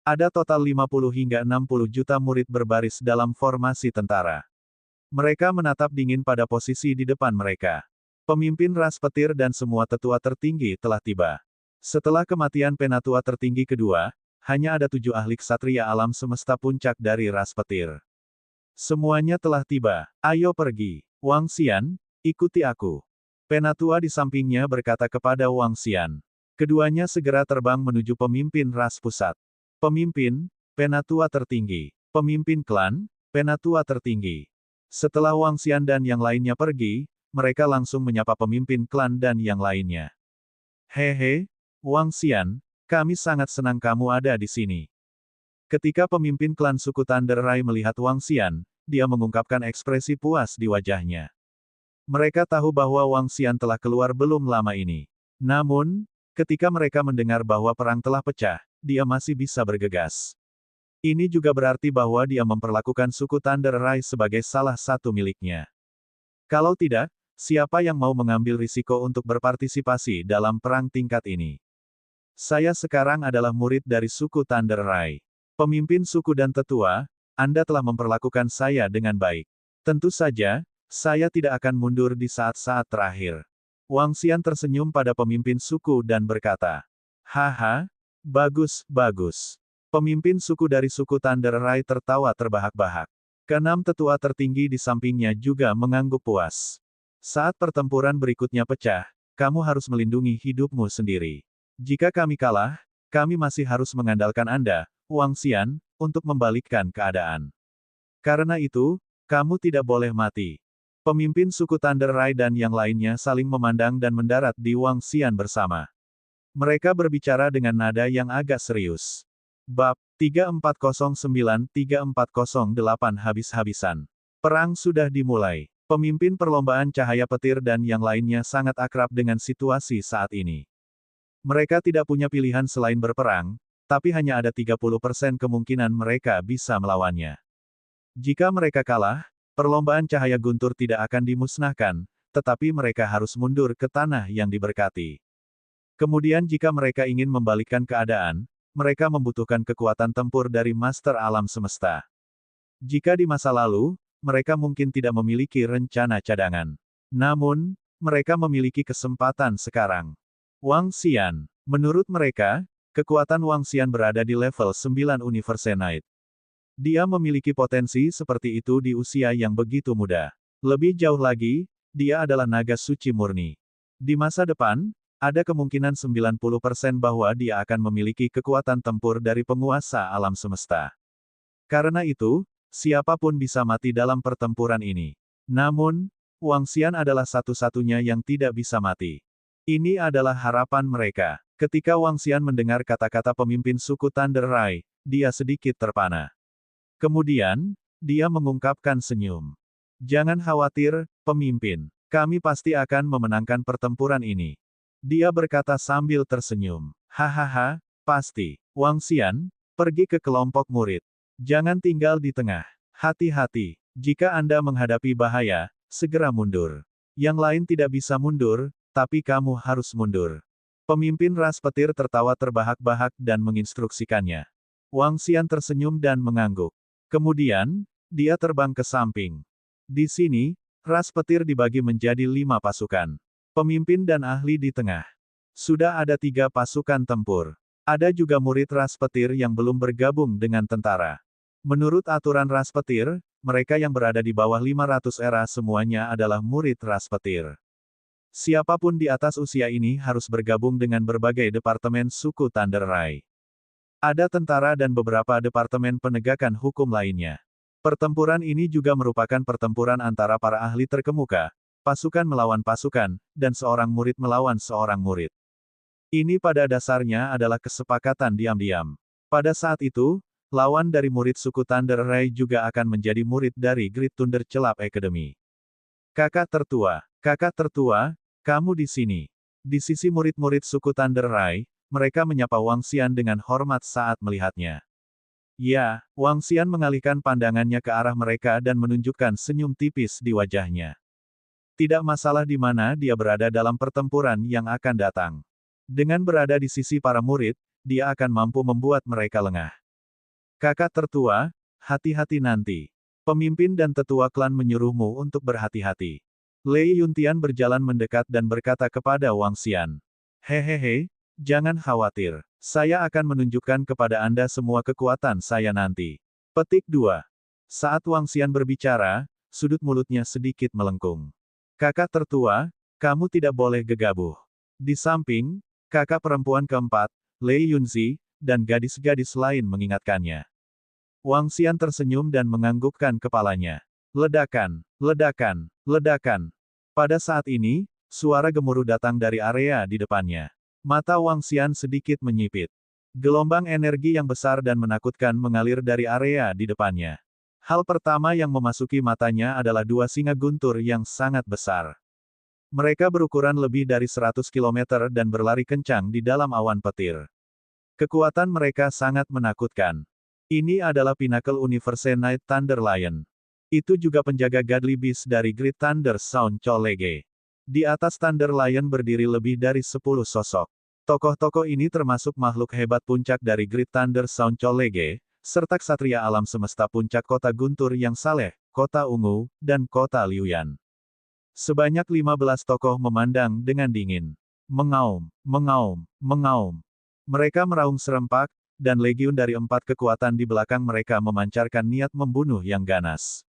Speaker 1: Ada total 50 hingga 60 juta murid berbaris dalam formasi tentara. Mereka menatap dingin pada posisi di depan mereka. Pemimpin ras petir dan semua tetua tertinggi telah tiba. Setelah kematian penatua tertinggi kedua, hanya ada 7 ahli ksatria alam semesta puncak dari ras petir. Semuanya telah tiba. Ayo pergi. Wang Xian, ikuti aku. Penatua di sampingnya berkata kepada Wang Xian. Keduanya segera terbang menuju pemimpin ras pusat. Pemimpin, penatua tertinggi. Pemimpin klan, penatua tertinggi. Setelah Wang Xian dan yang lainnya pergi, mereka langsung menyapa pemimpin klan dan yang lainnya. Hehe, Wang Xian, kami sangat senang kamu ada di sini. Ketika pemimpin klan suku Thunder Rai melihat Wang Xian, dia mengungkapkan ekspresi puas di wajahnya. Mereka tahu bahwa Wang Xian telah keluar belum lama ini. Namun, ketika mereka mendengar bahwa perang telah pecah, dia masih bisa bergegas. Ini juga berarti bahwa dia memperlakukan suku Thunder Rai sebagai salah satu miliknya. Kalau tidak, siapa yang mau mengambil risiko untuk berpartisipasi dalam perang tingkat ini? Saya sekarang adalah murid dari suku Thunder Rai. Pemimpin suku dan tetua, Anda telah memperlakukan saya dengan baik. Tentu saja, saya tidak akan mundur di saat-saat terakhir. Wang Xian tersenyum pada pemimpin suku dan berkata, haha, bagus, bagus. Pemimpin suku dari suku Thunder Rai tertawa terbahak-bahak. Keenam tetua tertinggi di sampingnya juga mengangguk puas. Saat pertempuran berikutnya pecah, kamu harus melindungi hidupmu sendiri. Jika kami kalah, kami masih harus mengandalkan Anda, Wang Xian, untuk membalikkan keadaan. Karena itu, kamu tidak boleh mati. Pemimpin suku Thunder Rai dan yang lainnya saling memandang dan mendarat di Wang Xian bersama. Mereka berbicara dengan nada yang agak serius. Bab 3409-3408 habis-habisan. Perang sudah dimulai. Pemimpin perlombaan cahaya petir dan yang lainnya sangat akrab dengan situasi saat ini. Mereka tidak punya pilihan selain berperang, tapi hanya ada 30% kemungkinan mereka bisa melawannya. Jika mereka kalah, perlombaan cahaya guntur tidak akan dimusnahkan, tetapi mereka harus mundur ke tanah yang diberkati. Kemudian jika mereka ingin membalikkan keadaan, mereka membutuhkan kekuatan tempur dari Master Alam Semesta. Jika di masa lalu, mereka mungkin tidak memiliki rencana cadangan. Namun, mereka memiliki kesempatan sekarang. Wang Xian. Menurut mereka, kekuatan Wang Xian berada di level 9 Universe Night. Dia memiliki potensi seperti itu di usia yang begitu muda. Lebih jauh lagi, dia adalah naga suci murni. Di masa depan, ada kemungkinan 90% bahwa dia akan memiliki kekuatan tempur dari penguasa alam semesta. Karena itu, siapapun bisa mati dalam pertempuran ini. Namun, Wang Xian adalah satu-satunya yang tidak bisa mati. Ini adalah harapan mereka. Ketika Wang Xian mendengar kata-kata pemimpin suku Thunder Rai, dia sedikit terpana. Kemudian, dia mengungkapkan senyum. Jangan khawatir, pemimpin. Kami pasti akan memenangkan pertempuran ini. Dia berkata sambil tersenyum. Hahaha, pasti. Wang Xian, pergi ke kelompok murid. Jangan tinggal di tengah. Hati-hati. Jika Anda menghadapi bahaya, segera mundur. Yang lain tidak bisa mundur, tapi kamu harus mundur. Pemimpin ras petir tertawa terbahak-bahak dan menginstruksikannya. Wang Xian tersenyum dan mengangguk. Kemudian, dia terbang ke samping. Di sini, ras petir dibagi menjadi 5 pasukan. Pemimpin dan ahli di tengah. Sudah ada 3 pasukan tempur. Ada juga murid ras petir yang belum bergabung dengan tentara. Menurut aturan ras petir, mereka yang berada di bawah 500 era semuanya adalah murid ras petir. Siapapun di atas usia ini harus bergabung dengan berbagai departemen suku Thunder Rai. Ada tentara dan beberapa departemen penegakan hukum lainnya. Pertempuran ini juga merupakan pertempuran antara para ahli terkemuka, pasukan melawan pasukan, dan seorang murid melawan seorang murid. Ini pada dasarnya adalah kesepakatan diam-diam. Pada saat itu, lawan dari murid suku Thunder Rai juga akan menjadi murid dari Great Thunder Celap Academy. Kakak tertua, kamu di sini. Di sisi murid-murid suku Thunder Rai, mereka menyapa Wang Xian dengan hormat saat melihatnya. Ya, Wang Xian mengalihkan pandangannya ke arah mereka dan menunjukkan senyum tipis di wajahnya. Tidak masalah di mana dia berada dalam pertempuran yang akan datang. Dengan berada di sisi para murid, dia akan mampu membuat mereka lengah. Kakak tertua, hati-hati nanti. Pemimpin dan tetua klan menyuruhmu untuk berhati-hati. Lei Yuntian berjalan mendekat dan berkata kepada Wang Xian. Hehehe, jangan khawatir. Saya akan menunjukkan kepada Anda semua kekuatan saya nanti. Petik 2. Saat Wang Xian berbicara, sudut mulutnya sedikit melengkung. Kakak tertua, kamu tidak boleh gegabah. Di samping, kakak perempuan keempat, Lei Yunzi, dan gadis-gadis lain mengingatkannya. Wang Xian tersenyum dan menganggukkan kepalanya. Ledakan, ledakan, ledakan. Pada saat ini, suara gemuruh datang dari area di depannya. Mata Wang Xian sedikit menyipit. Gelombang energi yang besar dan menakutkan mengalir dari area di depannya. Hal pertama yang memasuki matanya adalah 2 singa guntur yang sangat besar. Mereka berukuran lebih dari 100 km dan berlari kencang di dalam awan petir. Kekuatan mereka sangat menakutkan. Ini adalah Pinnacle Universe Night Thunder Lion. Itu juga penjaga Godly Beast dari Great Thunder Sound Cholege. Di atas Thunder Lion berdiri lebih dari 10 sosok. Tokoh-tokoh ini termasuk makhluk hebat puncak dari Great Thunder Sound Cholege, serta ksatria alam semesta puncak kota Guntur yang saleh, kota Ungu, dan kota Liuyan. Sebanyak 15 tokoh memandang dengan dingin. Mengaum, mengaum, mengaum. Mereka meraung serempak, dan legiun dari 4 kekuatan di belakang mereka memancarkan niat membunuh yang ganas.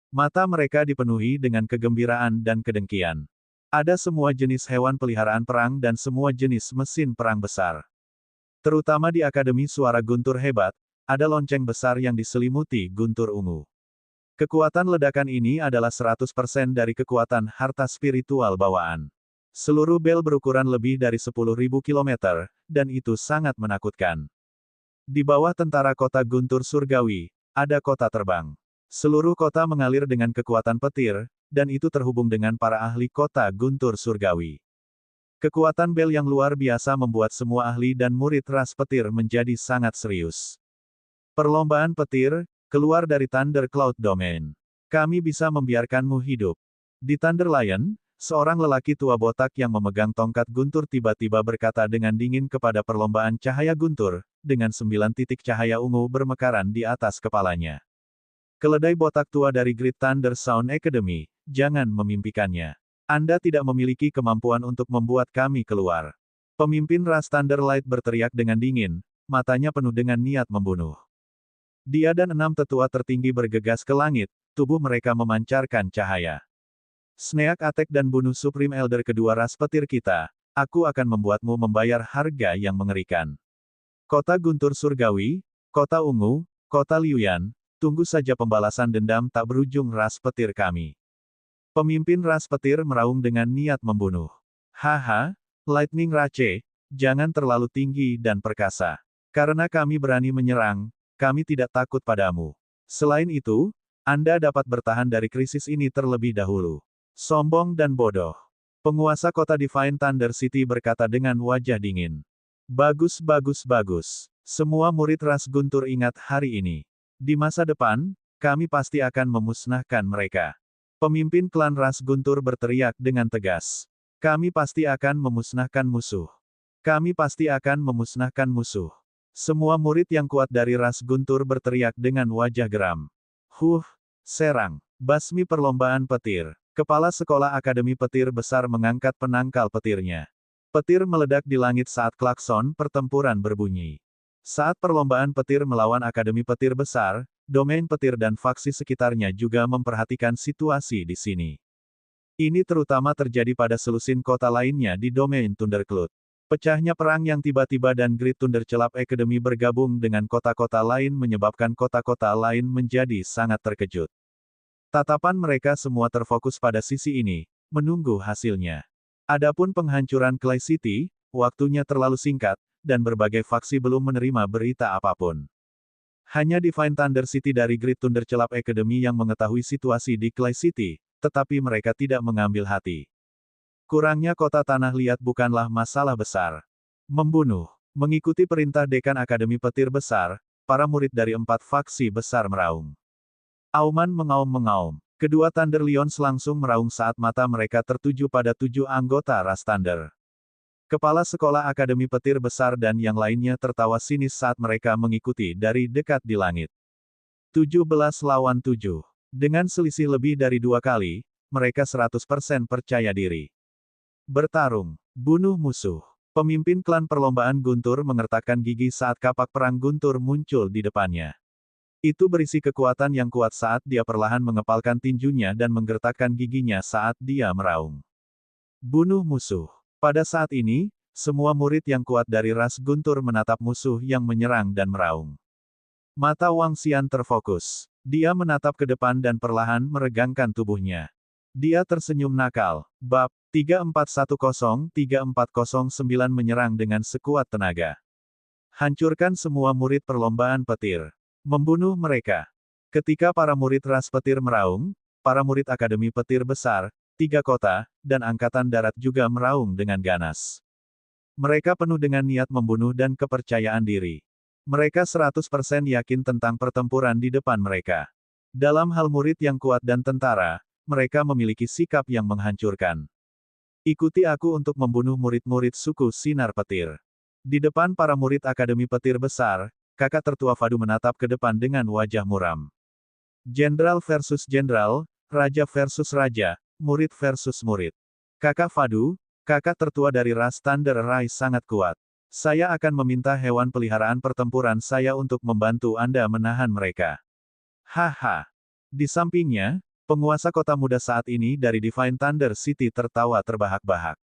Speaker 1: Mata mereka dipenuhi dengan kegembiraan dan kedengkian. Ada semua jenis hewan peliharaan perang dan semua jenis mesin perang besar. Terutama di Akademi Suara Guntur Hebat, ada lonceng besar yang diselimuti guntur ungu. Kekuatan ledakan ini adalah 100% dari kekuatan harta spiritual bawaan. Seluruh bel berukuran lebih dari 10.000 km, dan itu sangat menakutkan. Di bawah tentara kota Guntur Surgawi, ada kota terbang. Seluruh kota mengalir dengan kekuatan petir, dan itu terhubung dengan para ahli kota Guntur Surgawi. Kekuatan bel yang luar biasa membuat semua ahli dan murid ras petir menjadi sangat serius. Perlombaan petir, keluar dari Thunder Cloud Domain. Kami bisa membiarkanmu hidup. Di Thunder Lion, Seorang lelaki tua botak yang memegang tongkat guntur tiba-tiba berkata dengan dingin kepada perlombaan cahaya guntur, dengan 9 titik cahaya ungu bermekaran di atas kepalanya. Keledai botak tua dari Great Thunder Sound Academy, jangan memimpikannya. Anda tidak memiliki kemampuan untuk membuat kami keluar. Pemimpin ras Thunderlight berteriak dengan dingin, matanya penuh dengan niat membunuh. Dia dan 6 tetua tertinggi bergegas ke langit, tubuh mereka memancarkan cahaya. Sneak Attack dan bunuh Supreme Elder kedua ras petir kita, aku akan membuatmu membayar harga yang mengerikan. Kota Guntur Surgawi, Kota Ungu, Kota Liuyan, tunggu saja pembalasan dendam tak berujung ras petir kami. Pemimpin ras petir meraung dengan niat membunuh. Haha, Lightning Rache, jangan terlalu tinggi dan perkasa. Karena kami berani menyerang, kami tidak takut padamu. Selain itu, Anda dapat bertahan dari krisis ini terlebih dahulu. Sombong dan bodoh. Penguasa kota Divine Thunder City berkata dengan wajah dingin. Bagus bagus bagus. Semua murid ras Guntur ingat hari ini. Di masa depan, kami pasti akan memusnahkan mereka. Pemimpin klan ras Guntur berteriak dengan tegas. Kami pasti akan memusnahkan musuh. Kami pasti akan memusnahkan musuh. Semua murid yang kuat dari ras Guntur berteriak dengan wajah geram. Serang. Basmi perlombaan petir. Kepala sekolah Akademi Petir Besar mengangkat penangkal petirnya. Petir meledak di langit saat klakson pertempuran berbunyi. Saat perlombaan petir melawan Akademi Petir Besar, domain petir dan faksi sekitarnya juga memperhatikan situasi di sini. Ini terutama terjadi pada selusin kota lainnya di domain Thundercloud. Pecahnya perang yang tiba-tiba dan Great Thunder Celap Academy bergabung dengan kota-kota lain menyebabkan kota-kota lain menjadi sangat terkejut. Tatapan mereka semua terfokus pada sisi ini, menunggu hasilnya. Adapun penghancuran Clay City, waktunya terlalu singkat, dan berbagai faksi belum menerima berita apapun. Hanya Divine Thunder City dari Great Thunder Celap Academy yang mengetahui situasi di Clay City, tetapi mereka tidak mengambil hati. Kurangnya kota tanah liat bukanlah masalah besar. Membunuh. Mengikuti perintah Dekan Akademi Petir Besar, para murid dari 4 faksi besar meraung. Auman mengaum-mengaum. Kedua Thunder Lions langsung meraung saat mata mereka tertuju pada 7 anggota ras Thunder. Kepala sekolah Akademi Petir Besar dan yang lainnya tertawa sinis saat mereka mengikuti dari dekat di langit. 17 lawan 7. Dengan selisih lebih dari 2 kali, mereka 100% percaya diri. Bertarung. Bunuh musuh. Pemimpin klan perlombaan Guntur mengertakkan gigi saat kapak perang Guntur muncul di depannya. Itu berisi kekuatan yang kuat saat dia perlahan mengepalkan tinjunya dan menggertakkan giginya saat dia meraung. Bunuh musuh. Pada saat ini, semua murid yang kuat dari ras Guntur menatap musuh yang menyerang dan meraung. Mata Wang Xian terfokus. Dia menatap ke depan dan perlahan meregangkan tubuhnya. Dia tersenyum nakal. Bab 3410-3409 menyerang dengan sekuat tenaga. Hancurkan semua murid perlombaan petir. Membunuh mereka. Ketika para murid ras petir meraung, para murid Akademi Petir Besar, 3 kota, dan Angkatan Darat juga meraung dengan ganas. Mereka penuh dengan niat membunuh dan kepercayaan diri. Mereka 100% yakin tentang pertempuran di depan mereka. Dalam hal murid yang kuat dan tentara, mereka memiliki sikap yang menghancurkan. Ikuti aku untuk membunuh murid-murid suku Sinar Petir. Di depan para murid Akademi Petir Besar, kakak tertua Fadu menatap ke depan dengan wajah muram. Jenderal versus jenderal, raja versus raja, murid versus murid. Kakak Fadu, kakak tertua dari ras Thunder Rai sangat kuat. Saya akan meminta hewan peliharaan pertempuran saya untuk membantu Anda menahan mereka. Haha. Di sampingnya, penguasa kota muda saat ini dari Divine Thunder City tertawa terbahak-bahak.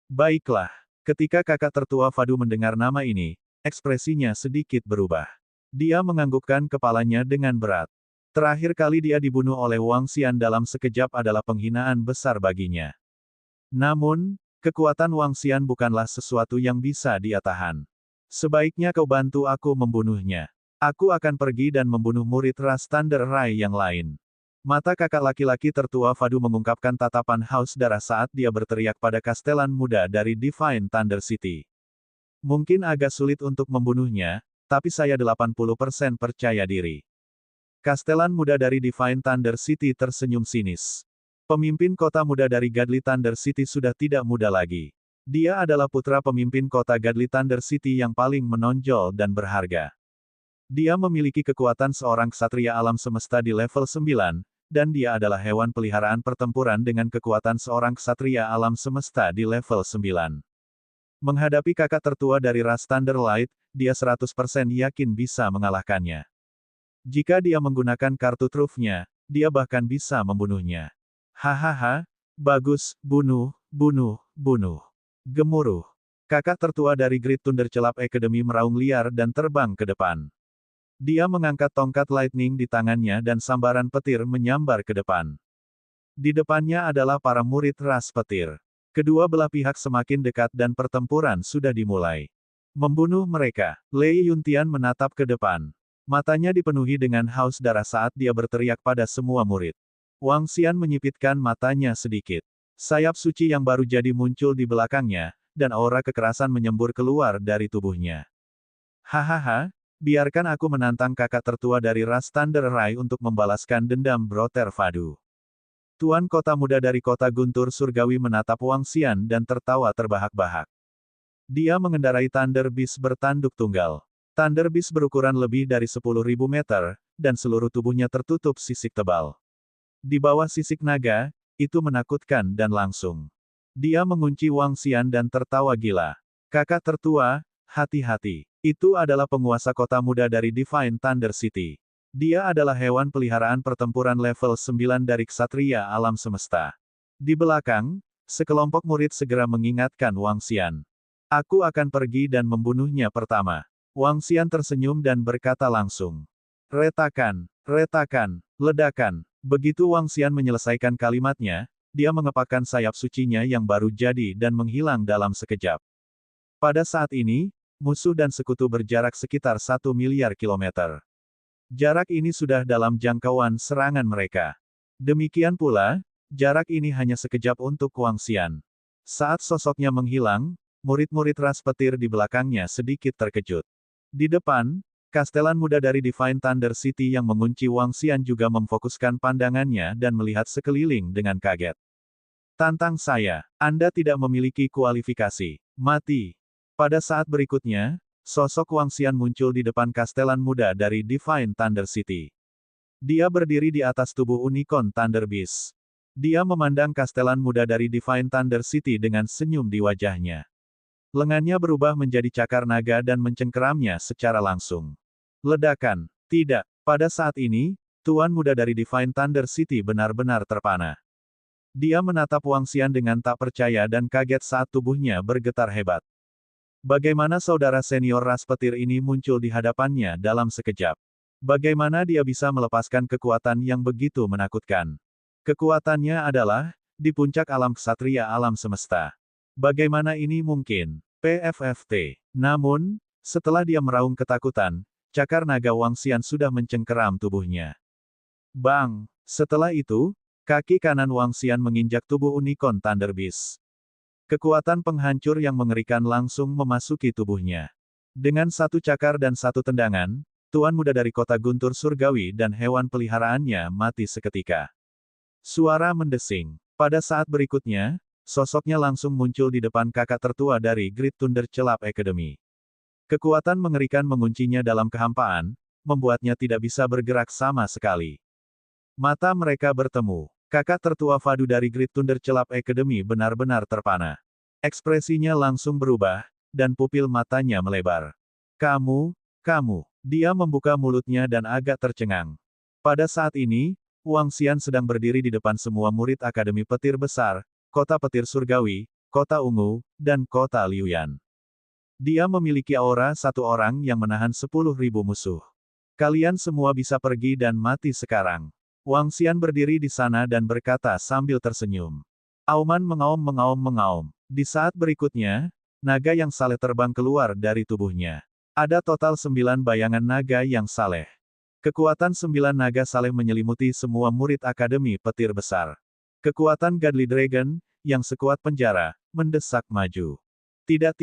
Speaker 1: Baiklah, ketika kakak tertua Fadu mendengar nama ini, ekspresinya sedikit berubah. Dia menganggukkan kepalanya dengan berat. Terakhir kali dia dibunuh oleh Wang Xian dalam sekejap adalah penghinaan besar baginya. Namun, kekuatan Wang Xian bukanlah sesuatu yang bisa dia tahan. Sebaiknya kau bantu aku membunuhnya. Aku akan pergi dan membunuh murid ras Thunder Rai yang lain. Mata kakak laki-laki tertua Fadu mengungkapkan tatapan haus darah saat dia berteriak pada kastelan muda dari Divine Thunder City. Mungkin agak sulit untuk membunuhnya, tapi saya 80% percaya diri. Kastelan muda dari Divine Thunder City tersenyum sinis. Pemimpin kota muda dari Godly Thunder City sudah tidak muda lagi. Dia adalah putra pemimpin kota Godly Thunder City yang paling menonjol dan berharga. Dia memiliki kekuatan seorang ksatria alam semesta di level 9, dan dia adalah hewan peliharaan pertempuran dengan kekuatan seorang ksatria alam semesta di level 9. Menghadapi kakak tertua dari ras Thunderlight, dia 100% yakin bisa mengalahkannya. Jika dia menggunakan kartu trufnya, dia bahkan bisa membunuhnya. Hahaha, bagus, bunuh, bunuh, bunuh. Gemuruh. Kakak tertua dari Great Thunder Celap Academy meraung liar dan terbang ke depan. Dia mengangkat tongkat lightning di tangannya dan sambaran petir menyambar ke depan. Di depannya adalah para murid ras petir. Kedua belah pihak semakin dekat dan pertempuran sudah dimulai. Membunuh mereka. Lei Yuntian menatap ke depan. Matanya dipenuhi dengan haus darah saat dia berteriak pada semua murid. Wang Xian menyipitkan matanya sedikit. Sayap suci yang baru jadi muncul di belakangnya, dan aura kekerasan menyembur keluar dari tubuhnya. Hahaha, biarkan aku menantang kakak tertua dari ras Thunder Rai untuk membalaskan dendam Brother Fadu. Tuan kota muda dari kota Guntur Surgawi menatap Wang Xian dan tertawa terbahak-bahak. Dia mengendarai Thunder Beast bertanduk tunggal. Thunder Beast berukuran lebih dari 10.000 meter, dan seluruh tubuhnya tertutup sisik tebal. Di bawah sisik naga, itu menakutkan dan langsung. Dia mengunci Wang Xian dan tertawa gila. Kakak tertua, hati-hati. Itu adalah penguasa kota muda dari Divine Thunder City. Dia adalah hewan peliharaan pertempuran level 9 dari ksatria alam semesta. Di belakang, sekelompok murid segera mengingatkan Wang Xian. Aku akan pergi dan membunuhnya pertama. Wang Xian tersenyum dan berkata langsung. Retakan, retakan, ledakan. Begitu Wang Xian menyelesaikan kalimatnya, dia mengepakkan sayap sucinya yang baru jadi dan menghilang dalam sekejap. Pada saat ini, musuh dan sekutu berjarak sekitar 1 miliar kilometer. Jarak ini sudah dalam jangkauan serangan mereka. Demikian pula, jarak ini hanya sekejap untuk Wang Xian. Saat sosoknya menghilang, murid-murid ras petir di belakangnya sedikit terkejut. Di depan, Kastelan muda dari Divine Thunder City yang mengunci Wang Xian juga memfokuskan pandangannya dan melihat sekeliling dengan kaget. Tantang saya, Anda tidak memiliki kualifikasi. Mati. Pada saat berikutnya, sosok Wang Xian muncul di depan Kastelan muda dari Divine Thunder City. Dia berdiri di atas tubuh Unicorn Thunder Beast. Dia memandang Kastelan muda dari Divine Thunder City dengan senyum di wajahnya. Lengannya berubah menjadi cakar naga dan mencengkeramnya secara langsung. Ledakan. Tidak. Pada saat ini, Tuan muda dari Divine Thunder City benar-benar terpana. Dia menatap Wang Xian dengan tak percaya dan kaget saat tubuhnya bergetar hebat. Bagaimana saudara senior ras petir ini muncul di hadapannya dalam sekejap? Bagaimana dia bisa melepaskan kekuatan yang begitu menakutkan? Kekuatannya adalah di puncak alam ksatria alam semesta. Bagaimana ini mungkin? PFFT. Namun, setelah dia meraung ketakutan, cakar naga Wang Xian sudah mencengkeram tubuhnya. Bang! Setelah itu, kaki kanan Wang Xian menginjak tubuh Unicorn Thunder Beast. Kekuatan penghancur yang mengerikan langsung memasuki tubuhnya. Dengan satu cakar dan satu tendangan, Tuan muda dari kota Guntur Surgawi dan hewan peliharaannya mati seketika. Suara mendesing. Pada saat berikutnya, sosoknya langsung muncul di depan kakak tertua dari Great Thunder Celap Academy. Kekuatan mengerikan menguncinya dalam kehampaan, membuatnya tidak bisa bergerak sama sekali. Mata mereka bertemu. Kakak tertua Fadu dari Great Thunder Celap Academy benar-benar terpana. Ekspresinya langsung berubah, dan pupil matanya melebar. Kamu. Dia membuka mulutnya dan agak tercengang. Pada saat ini, Wang Xian sedang berdiri di depan semua murid Akademi Petir Besar, Kota Petir Surgawi, Kota Ungu, dan Kota Liuyan. Dia memiliki aura satu orang yang menahan 10.000 musuh. Kalian semua bisa pergi dan mati sekarang. Wang Xian berdiri di sana dan berkata sambil tersenyum. Auman mengaum. Di saat berikutnya, naga yang saleh terbang keluar dari tubuhnya. Ada total 9 bayangan naga yang saleh. Kekuatan 9 naga saleh menyelimuti semua murid Akademi Petir Besar. Kekuatan Godly Dragon, yang sekuat penjara, mendesak maju. Tidak.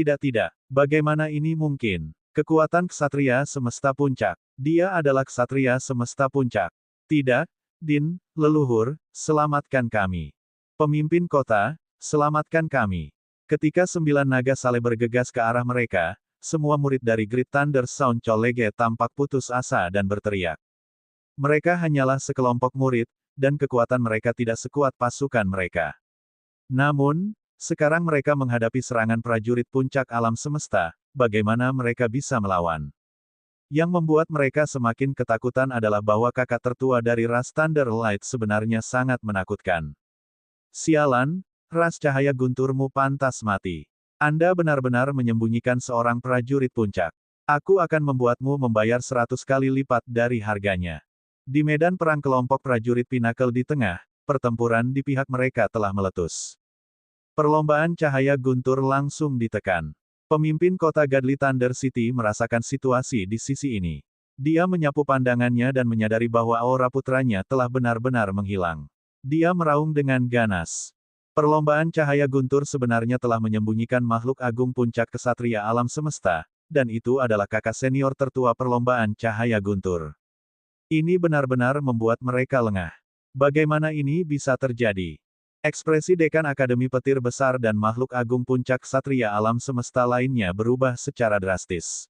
Speaker 1: Bagaimana ini mungkin? Kekuatan ksatria semesta puncak. Dia adalah ksatria semesta puncak. Tidak, Din, leluhur, selamatkan kami. Pemimpin kota, selamatkan kami. Ketika 9 naga saleh bergegas ke arah mereka, semua murid dari Great Thunder Sound Colleague tampak putus asa dan berteriak. Mereka hanyalah sekelompok murid, dan kekuatan mereka tidak sekuat pasukan mereka. Namun, sekarang mereka menghadapi serangan prajurit puncak alam semesta, bagaimana mereka bisa melawan? Yang membuat mereka semakin ketakutan adalah bahwa kakak tertua dari ras Thunder Light sebenarnya sangat menakutkan. Sialan, ras cahaya gunturmu pantas mati. Anda benar-benar menyembunyikan seorang prajurit puncak. Aku akan membuatmu membayar 100 kali lipat dari harganya. Di medan perang kelompok prajurit Pinnacle di tengah, pertempuran di pihak mereka telah meletus. Perlombaan cahaya guntur langsung ditekan. Pemimpin kota Godly Thunder City merasakan situasi di sisi ini. Dia menyapu pandangannya dan menyadari bahwa aura putranya telah benar-benar menghilang. Dia meraung dengan ganas. Perlombaan cahaya guntur sebenarnya telah menyembunyikan makhluk agung puncak kesatria alam semesta, dan itu adalah kakak senior tertua perlombaan cahaya guntur. Ini benar-benar membuat mereka lengah. Bagaimana ini bisa terjadi? Ekspresi dekan Akademi Petir Besar dan makhluk agung puncak satria alam semesta lainnya berubah secara drastis.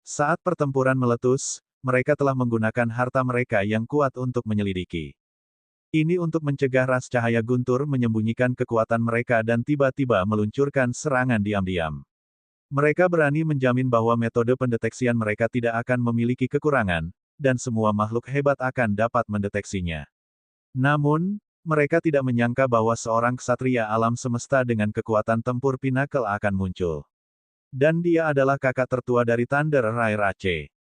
Speaker 1: Saat pertempuran meletus, mereka telah menggunakan harta mereka yang kuat untuk menyelidiki. Ini untuk mencegah ras cahaya guntur menyembunyikan kekuatan mereka dan tiba-tiba meluncurkan serangan diam-diam. Mereka berani menjamin bahwa metode pendeteksian mereka tidak akan memiliki kekurangan, dan semua makhluk hebat akan dapat mendeteksinya. Namun, mereka tidak menyangka bahwa seorang ksatria alam semesta dengan kekuatan tempur Pinnacle akan muncul. Dan dia adalah kakak tertua dari Thunder Rai Rache.